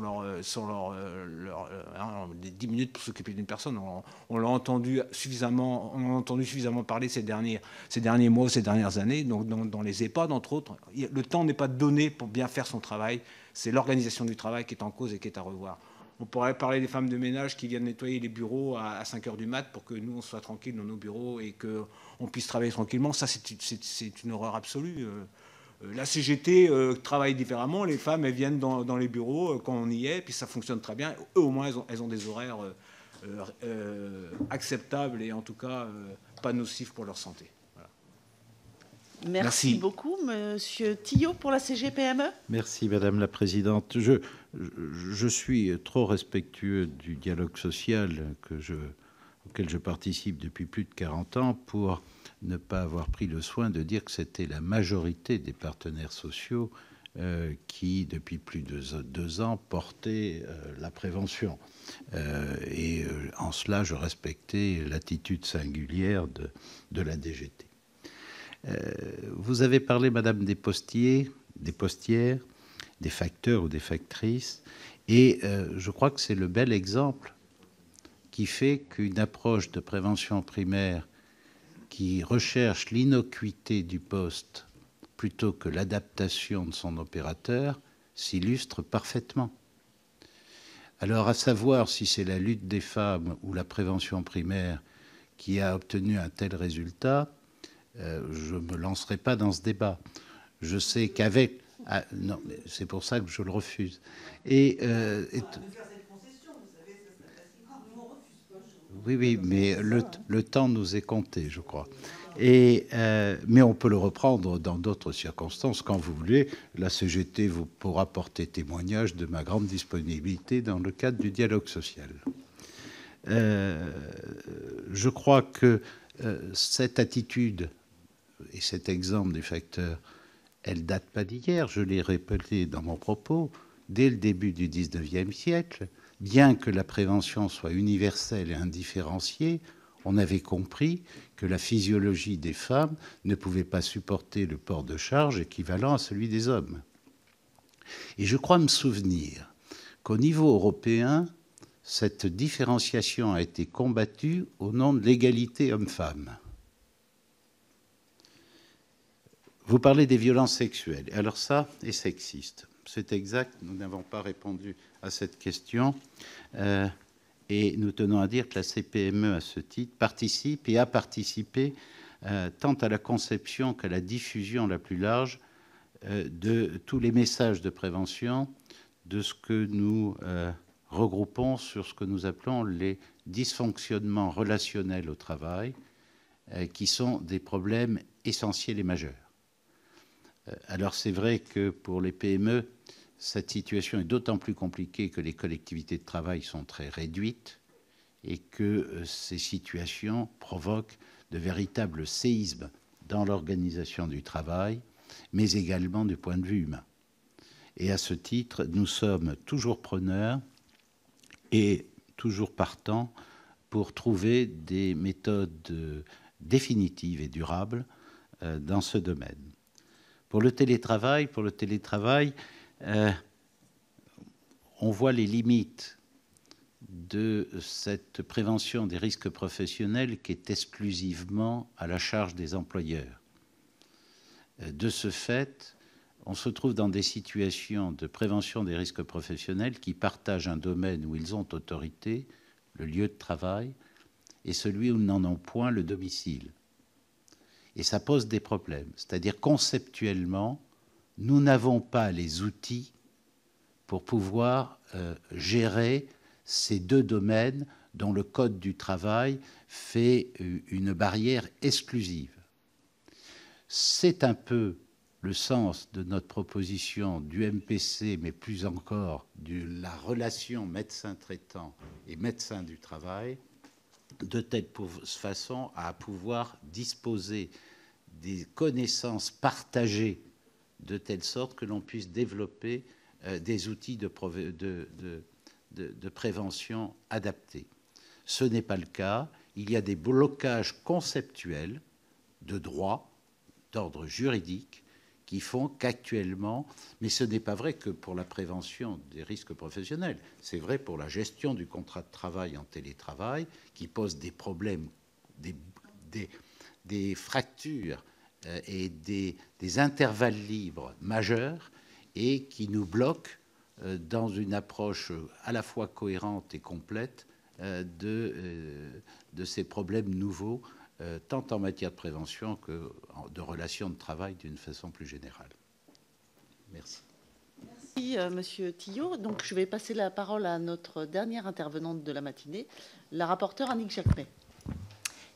minutes pour s'occuper d'une personne. On l'a entendu suffisamment parler ces derniers mois, ces dernières années, donc dans les EHPAD, entre autres. Le temps n'est pas donné pour bien faire son travail. C'est l'organisation du travail qui est en cause et qui est à revoir. On pourrait parler des femmes de ménage qui viennent nettoyer les bureaux à 5 h du mat pour que nous, on soit tranquille dans nos bureaux et qu'on puisse travailler tranquillement. Ça, c'est une horreur absolue. La CGT travaille différemment. Les femmes, elles viennent dans les bureaux quand on y est, puis ça fonctionne très bien. Eux, au moins, elles ont des horaires acceptables et en tout cas pas nocifs pour leur santé. Voilà. Merci beaucoup, Monsieur Thillot, pour la CGPME. Merci, Madame la Présidente. Je suis trop respectueux du dialogue social auquel je participe depuis plus de 40 ans pour ne pas avoir pris le soin de dire que c'était la majorité des partenaires sociaux qui, depuis plus de 2 ans, portaient la prévention. Et en cela, je respectais l'attitude singulière de la DGT. Vous avez parlé, Madame, des postiers, des postières, des facteurs ou des factrices, et je crois que c'est le bel exemple qui fait qu'une approche de prévention primaire qui recherche l'innocuité du poste plutôt que l'adaptation de son opérateur s'illustre parfaitement. Alors, à savoir si c'est la lutte des femmes ou la prévention primaire qui a obtenu un tel résultat, je ne me lancerai pas dans ce débat. Je sais qu'avec... Ah, non, c'est pour ça que je le refuse. Oui, mais le temps nous est compté, je crois. Mais on peut le reprendre dans d'autres circonstances quand vous voulez. La CGT vous pourra porter témoignage de ma grande disponibilité dans le cadre du dialogue social. Je crois que cette attitude et cet exemple des facteurs, elle date pas d'hier. Je l'ai répété dans mon propos. Dès le début du XIXe siècle, bien que la prévention soit universelle et indifférenciée, on avait compris que la physiologie des femmes ne pouvait pas supporter le port de charge équivalent à celui des hommes. Et je crois me souvenir qu'au niveau européen, cette différenciation a été combattue au nom de l'égalité homme-femme. Vous parlez des violences sexuelles. Alors ça est sexiste. C'est exact, nous n'avons pas répondu à cette question. Et nous tenons à dire que la CPME, à ce titre, participe et a participé tant à la conception qu'à la diffusion la plus large de tous les messages de prévention, de ce que nous regroupons sur ce que nous appelons les dysfonctionnements relationnels au travail, qui sont des problèmes essentiels et majeurs. Alors c'est vrai que pour les PME, cette situation est d'autant plus compliquée que les collectivités de travail sont très réduites et que ces situations provoquent de véritables séismes dans l'organisation du travail, mais également du point de vue humain. Et à ce titre, nous sommes toujours preneurs et toujours partants pour trouver des méthodes définitives et durables dans ce domaine. Pour le télétravail, on voit les limites de cette prévention des risques professionnels qui est exclusivement à la charge des employeurs. De ce fait, on se trouve dans des situations de prévention des risques professionnels qui partagent un domaine où ils ont autorité, le lieu de travail, et celui où ils n'en ont point, le domicile. Et ça pose des problèmes. C'est-à-dire, conceptuellement, nous n'avons pas les outils pour pouvoir gérer ces deux domaines dont le Code du travail fait une barrière exclusive. C'est un peu le sens de notre proposition du MPC, mais plus encore de la relation médecin traitant et médecin du travail, de telle façon à pouvoir disposer des connaissances partagées de telle sorte que l'on puisse développer des outils de prévention adaptés. Ce n'est pas le cas. Il y a des blocages conceptuels de droit, d'ordre juridique, qui font qu'actuellement, mais ce n'est pas vrai que pour la prévention des risques professionnels, c'est vrai pour la gestion du contrat de travail en télétravail, qui pose des problèmes, des fractures et des intervalles libres majeurs et qui nous bloquent dans une approche à la fois cohérente et complète de ces problèmes nouveaux, tant en matière de prévention que de relations de travail d'une façon plus générale. Merci. Merci, Monsieur Tillot. Donc, je vais passer la parole à notre dernière intervenante de la matinée, la rapporteure Annick Jacquemet.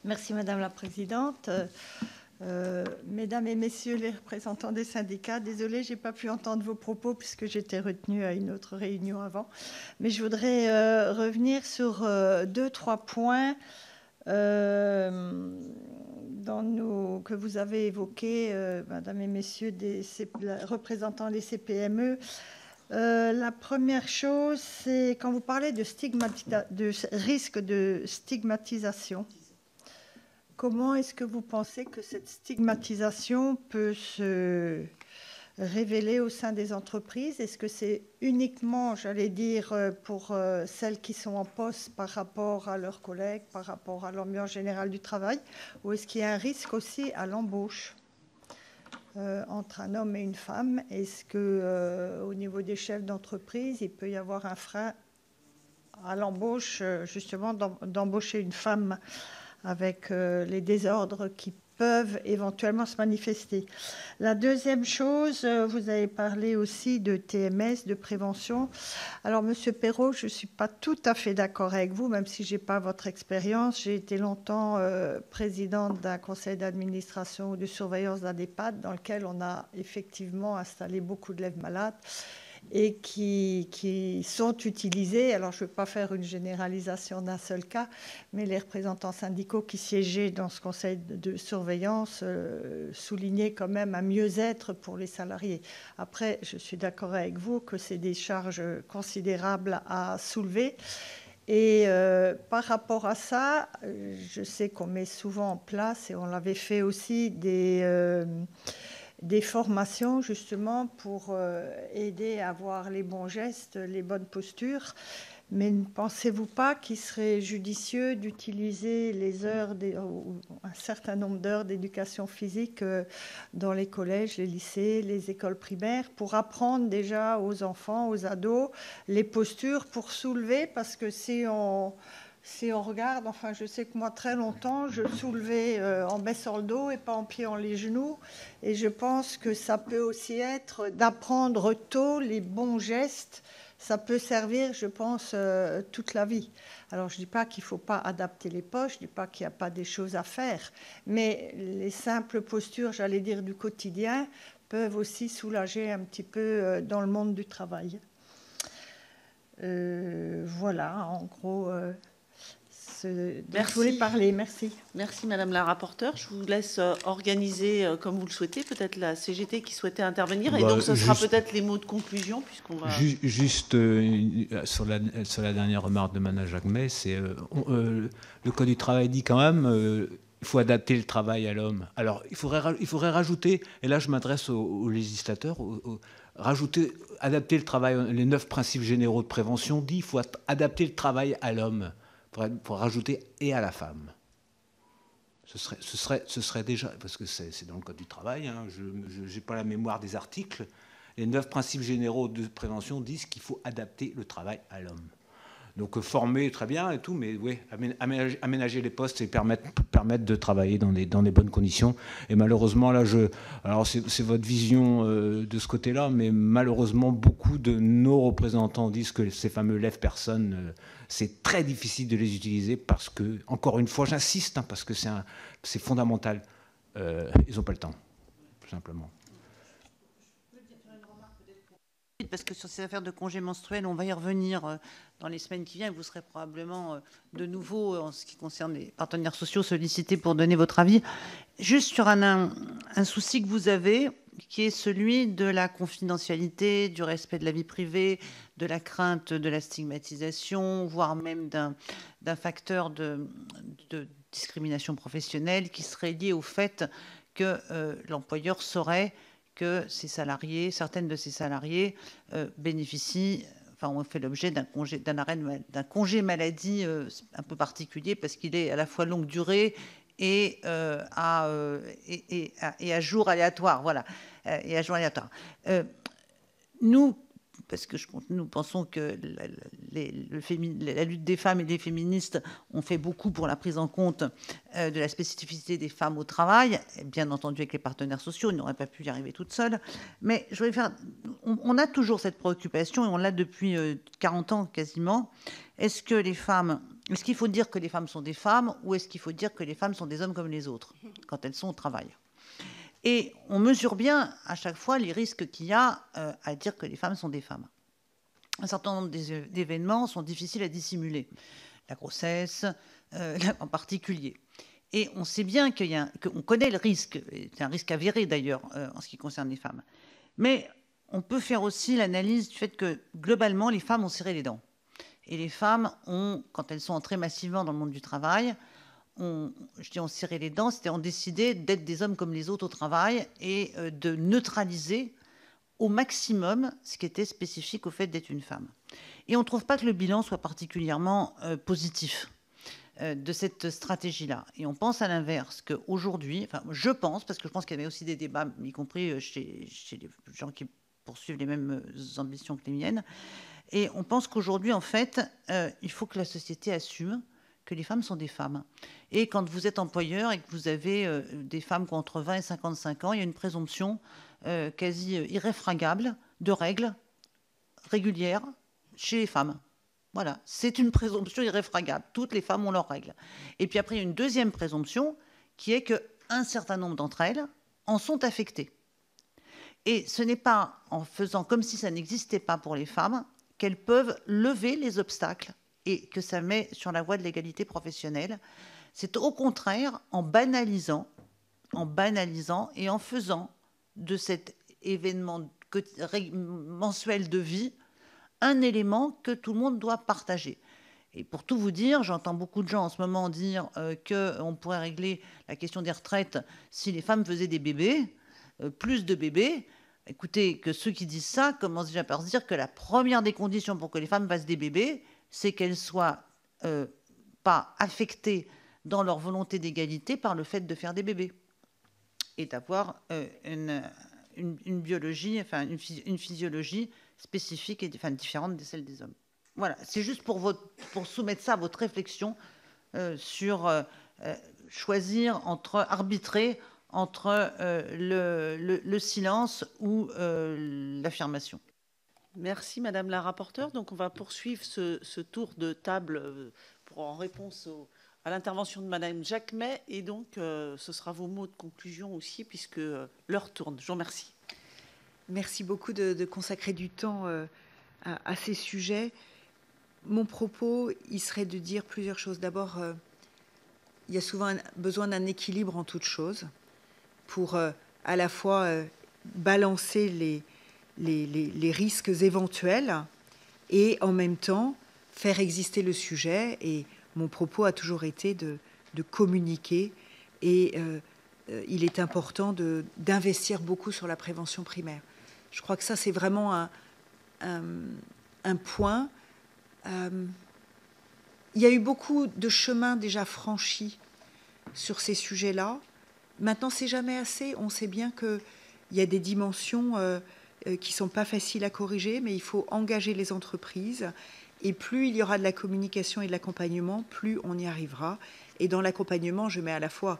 Merci, Madame la Présidente. Mesdames et Messieurs les représentants des syndicats, désolée, je n'ai pas pu entendre vos propos puisque j'étais retenue à une autre réunion avant. Mais je voudrais revenir sur 2-3 points que vous avez évoquées, Madame et Messieurs, représentants des CPME. La première chose, c'est quand vous parlez de risque de stigmatisation. Comment est-ce que vous pensez que cette stigmatisation peut se révéler au sein des entreprises? Est-ce que c'est uniquement, j'allais dire, pour celles qui sont en poste par rapport à leurs collègues, par rapport à l'ambiance générale du travail, ou est-ce qu'il y a un risque aussi à l'embauche entre un homme et une femme? Est-ce que au niveau des chefs d'entreprise, il peut y avoir un frein à l'embauche, justement, d'embaucher une femme avec les désordres qui peuvent éventuellement se manifester? La deuxième chose, vous avez parlé aussi de TMS, de prévention. Alors, Monsieur Perrault, je ne suis pas tout à fait d'accord avec vous, même si je n'ai pas votre expérience. J'ai été longtemps présidente d'un conseil d'administration ou de surveillance d'un EHPAD dans lequel on a effectivement installé beaucoup de lèvres malades et qui sont utilisés. Alors, je ne veux pas faire une généralisation d'un seul cas, mais les représentants syndicaux qui siégeaient dans ce conseil de surveillance soulignaient quand même un mieux-être pour les salariés. Après, je suis d'accord avec vous que c'est des charges considérables à soulever. Et par rapport à ça, je sais qu'on met souvent en place, et on l'avait fait aussi, des formations justement pour aider à avoir les bons gestes, les bonnes postures. Mais ne pensez-vous pas qu'il serait judicieux d'utiliser les heures, un certain nombre d'heures d'éducation physique dans les collèges, les lycées, les écoles primaires, pour apprendre déjà aux enfants, aux ados, les postures pour soulever? Parce que si on regarde, enfin, je sais que moi, très longtemps, je soulevais en baissant le dos et pas en pliant les genoux. Et je pense que ça peut aussi être d'apprendre tôt les bons gestes. Ça peut servir, je pense, toute la vie. Alors, je ne dis pas qu'il ne faut pas adapter les poches, je ne dis pas qu'il n'y a pas des choses à faire. Mais les simples postures, j'allais dire, du quotidien, peuvent aussi soulager un petit peu dans le monde du travail. Voilà, en gros... Merci. Je voulais parler, merci. Merci Madame la rapporteure. Je vous laisse organiser comme vous le souhaitez, peut-être la CGT qui souhaitait intervenir. Et donc ce sera peut-être les mots de conclusion puisqu'on va... Juste sur la dernière remarque de Mme Jacquemet, c'est le Code du travail dit quand même il faut adapter le travail à l'homme. Alors il faudrait rajouter, et là je m'adresse aux législateurs, adapter le travail, les 9 principes généraux de prévention dit il faut adapter le travail à l'homme. Pour rajouter et à la femme. Ce serait déjà, parce que c'est dans le Code du travail, hein, je n'ai pas la mémoire des articles, les 9 principes généraux de prévention disent qu'il faut adapter le travail à l'homme. Donc former, très bien et tout, mais oui, aménager les postes et permettre de travailler dans des bonnes conditions. Et malheureusement, là, alors c'est votre vision de ce côté-là, mais malheureusement, beaucoup de nos représentants disent que ces fameux lève-personnes, c'est très difficile de les utiliser parce que, encore une fois, j'insiste, hein, parce que c'est fondamental. Ils n'ont pas le temps, tout simplement. Parce que sur ces affaires de congés menstruels, on va y revenir dans les semaines qui viennent. Vous serez probablement de nouveau, en ce qui concerne les partenaires sociaux, sollicités pour donner votre avis. Juste sur un souci que vous avez, qui est celui de la confidentialité, du respect de la vie privée, de la crainte de la stigmatisation, voire même d'un facteur de discrimination professionnelle qui serait lié au fait que l'employeur saurait que certaines de ses salariés bénéficient, enfin, ont fait l'objet d'un congé maladie un peu particulier parce qu'il est à la fois longue durée et à jour aléatoire, voilà, et à jour aléatoire. Nous, parce que nous pensons que la lutte des femmes et des féministes ont fait beaucoup pour la prise en compte de la spécificité des femmes au travail, bien entendu avec les partenaires sociaux, ils n'auraient pas pu y arriver toutes seules. Mais je voulais on a toujours cette préoccupation, et on l'a depuis 40 ans quasiment. Est-ce qu'il faut dire que les femmes sont des femmes, ou est-ce qu'il faut dire que les femmes sont des hommes comme les autres quand elles sont au travail ? Et on mesure bien à chaque fois les risques qu'il y a à dire que les femmes sont des femmes. Un certain nombre d'événements sont difficiles à dissimuler. La grossesse, en particulier. Et on sait bien qu'on connaît le risque, c'est un risque avéré d'ailleurs en ce qui concerne les femmes. Mais on peut faire aussi l'analyse du fait que globalement, les femmes ont serré les dents. Et les femmes ont, quand elles sont entrées massivement dans le monde du travail, ont serré les dents, c'est-à-dire ont décidé d'être des hommes comme les autres au travail et de neutraliser au maximum ce qui était spécifique au fait d'être une femme. Et on ne trouve pas que le bilan soit particulièrement positif de cette stratégie-là. Et on pense à l'inverse, qu'aujourd'hui, enfin je pense, parce que je pense qu'il y avait aussi des débats, y compris chez les gens qui poursuivent les mêmes ambitions que les miennes, et on pense qu'aujourd'hui, en fait, il faut que la société assume que les femmes sont des femmes. Et quand vous êtes employeur et que vous avez des femmes qui ont entre 20 et 55 ans, il y a une présomption quasi irréfragable de règles régulières chez les femmes. Voilà, c'est une présomption irréfragable. Toutes les femmes ont leurs règles. Et puis après, il y a une deuxième présomption qui est qu'un certain nombre d'entre elles en sont affectées. Et ce n'est pas en faisant comme si ça n'existait pas pour les femmes qu'elles peuvent lever les obstacles et que ça met sur la voie de l'égalité professionnelle. C'est au contraire en banalisant et en faisant de cet événement mensuel de vie un élément que tout le monde doit partager. Et pour tout vous dire, j'entends beaucoup de gens en ce moment dire qu'on pourrait régler la question des retraites si les femmes faisaient des bébés, plus de bébés. Écoutez, que ceux qui disent ça commencent déjà par se dire que la première des conditions pour que les femmes fassent des bébés, c'est qu'elles soient pas affectées dans leur volonté d'égalité par le fait de faire des bébés et d'avoir une biologie, enfin une physiologie spécifique et différente de celle des hommes. Voilà, c'est juste pour soumettre ça à votre réflexion sur choisir arbitrer entre le silence ou l'affirmation. Merci Madame la rapporteure. Donc on va poursuivre ce tour de table en réponse à l'intervention de Madame Jacquemet, et donc ce sera vos mots de conclusion aussi puisque l'heure tourne. Je vous remercie. Merci beaucoup de consacrer du temps à ces sujets. Mon propos, il serait de dire plusieurs choses. D'abord, il y a souvent besoin d'un équilibre en toute chose pour à la fois balancer les risques éventuels et en même temps faire exister le sujet. Et mon propos a toujours été de communiquer et il est important d'investir beaucoup sur la prévention primaire. Je crois que ça, c'est vraiment un point. Il y a eu beaucoup de chemins déjà franchis sur ces sujets-là. Maintenant, c'est jamais assez. On sait bien qu'il y a des dimensions qui ne sont pas faciles à corriger, mais il faut engager les entreprises. Et plus il y aura de la communication et de l'accompagnement, plus on y arrivera. Et dans l'accompagnement, je mets à la fois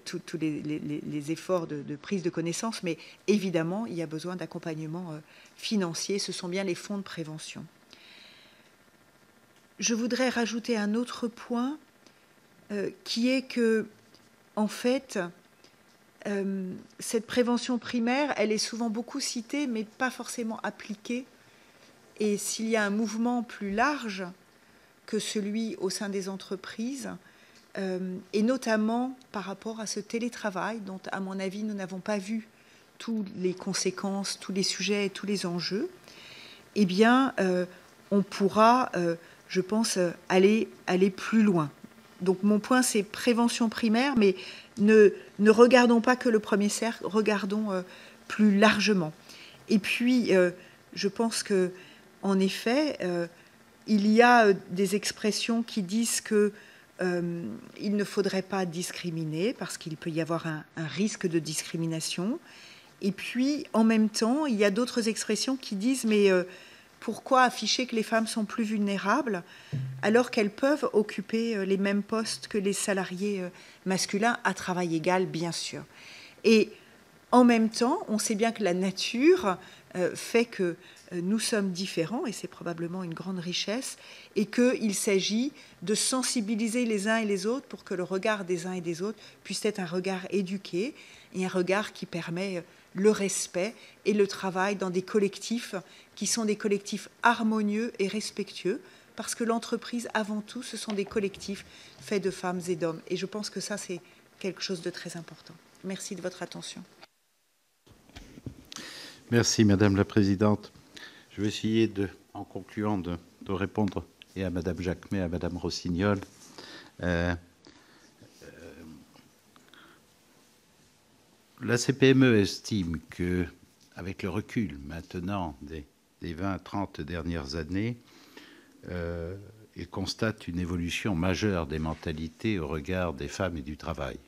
tous les efforts de prise de connaissance, mais évidemment, il y a besoin d'accompagnement financier. Ce sont bien les fonds de prévention. Je voudrais rajouter un autre point qui est que, en fait, cette prévention primaire, elle est souvent beaucoup citée, mais pas forcément appliquée. Et s'il y a un mouvement plus large que celui au sein des entreprises, et notamment par rapport à ce télétravail dont, à mon avis, nous n'avons pas vu toutes les conséquences, tous les sujets et tous les enjeux, eh bien, on pourra, je pense, aller plus loin. Donc, mon point, c'est prévention primaire, mais ne regardons pas que le premier cercle, regardons plus largement. Et puis, je pense que, en effet, il y a des expressions qui disent que il ne faudrait pas discriminer parce qu'il peut y avoir un risque de discrimination. Et puis, en même temps, il y a d'autres expressions qui disent mais pourquoi afficher que les femmes sont plus vulnérables alors qu'elles peuvent occuper les mêmes postes que les salariés masculins à travail égal, bien sûr. Et en même temps, on sait bien que la nature fait que nous sommes différents, et c'est probablement une grande richesse, et qu'il s'agit de sensibiliser les uns et les autres pour que le regard des uns et des autres puisse être un regard éduqué et un regard qui permet le respect et le travail dans des collectifs qui sont des collectifs harmonieux et respectueux, parce que l'entreprise, avant tout, ce sont des collectifs faits de femmes et d'hommes. Et je pense que ça, c'est quelque chose de très important. Merci de votre attention. Merci, Madame la Présidente. Je vais essayer, en concluant, de répondre et à Madame Jacquemet, à Madame Rossignol. La CPME estime que, avec le recul maintenant des 20-30 dernières années, il constate une évolution majeure des mentalités au regard des femmes et du travail.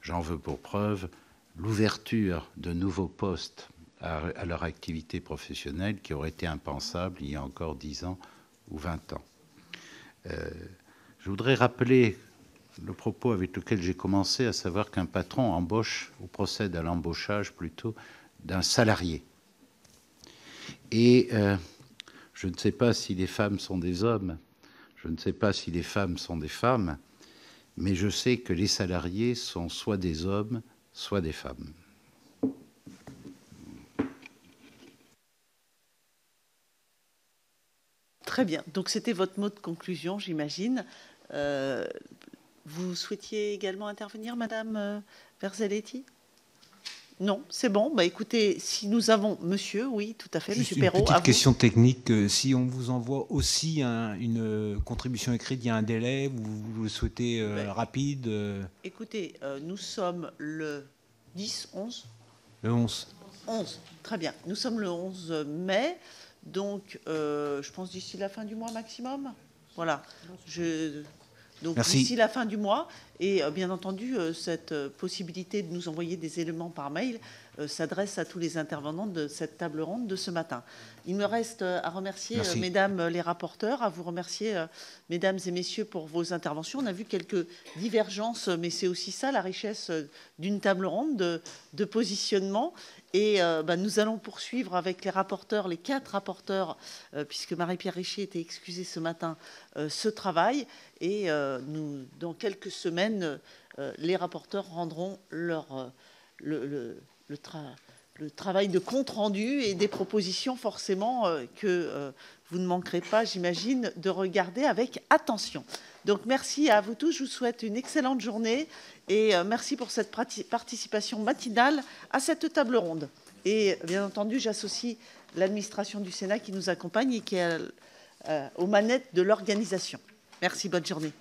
J'en veux pour preuve l'ouverture de nouveaux postes à leur activité professionnelle qui aurait été impensable il y a encore 10 ans ou 20 ans. Je voudrais rappeler le propos avec lequel j'ai commencé, à savoir qu'un patron embauche ou procède à l'embauchage plutôt d'un salarié. Et je ne sais pas si les femmes sont des hommes, je ne sais pas si les femmes sont des femmes, mais je sais que les salariés sont soit des hommes, soit des femmes. Très bien. Donc, c'était votre mot de conclusion, j'imagine. Vous souhaitiez également intervenir, Madame Verzelletti? Non, c'est bon. Bah, écoutez, si nous avons Monsieur, oui, tout à fait, Juste Monsieur Perrault. Une petite question technique. Si on vous envoie aussi une contribution écrite, il y a un délai, vous le souhaitez rapide Écoutez, nous sommes le 10, 11 Le 11. 11, très bien. Nous sommes le 11 mai, donc je pense d'ici la fin du mois maximum. Voilà. Donc d'ici la fin du mois, et bien entendu, cette possibilité de nous envoyer des éléments par mail s'adresse à tous les intervenants de cette table ronde de ce matin. Il me reste à remercier mesdames les rapporteurs, à vous remercier mesdames et messieurs pour vos interventions. On a vu quelques divergences, mais c'est aussi ça la richesse d'une table ronde de positionnement. Et nous allons poursuivre avec les rapporteurs, les 4 rapporteurs, puisque Marie-Pierre Richer était excusée ce matin, ce travail. Et dans quelques semaines, les rapporteurs rendront le travail de compte-rendu et des propositions forcément que vous ne manquerez pas, j'imagine, de regarder avec attention. Donc merci à vous tous, je vous souhaite une excellente journée et merci pour cette participation matinale à cette table ronde. Et bien entendu, j'associe l'administration du Sénat qui nous accompagne et qui est aux manettes de l'organisation. Merci, bonne journée.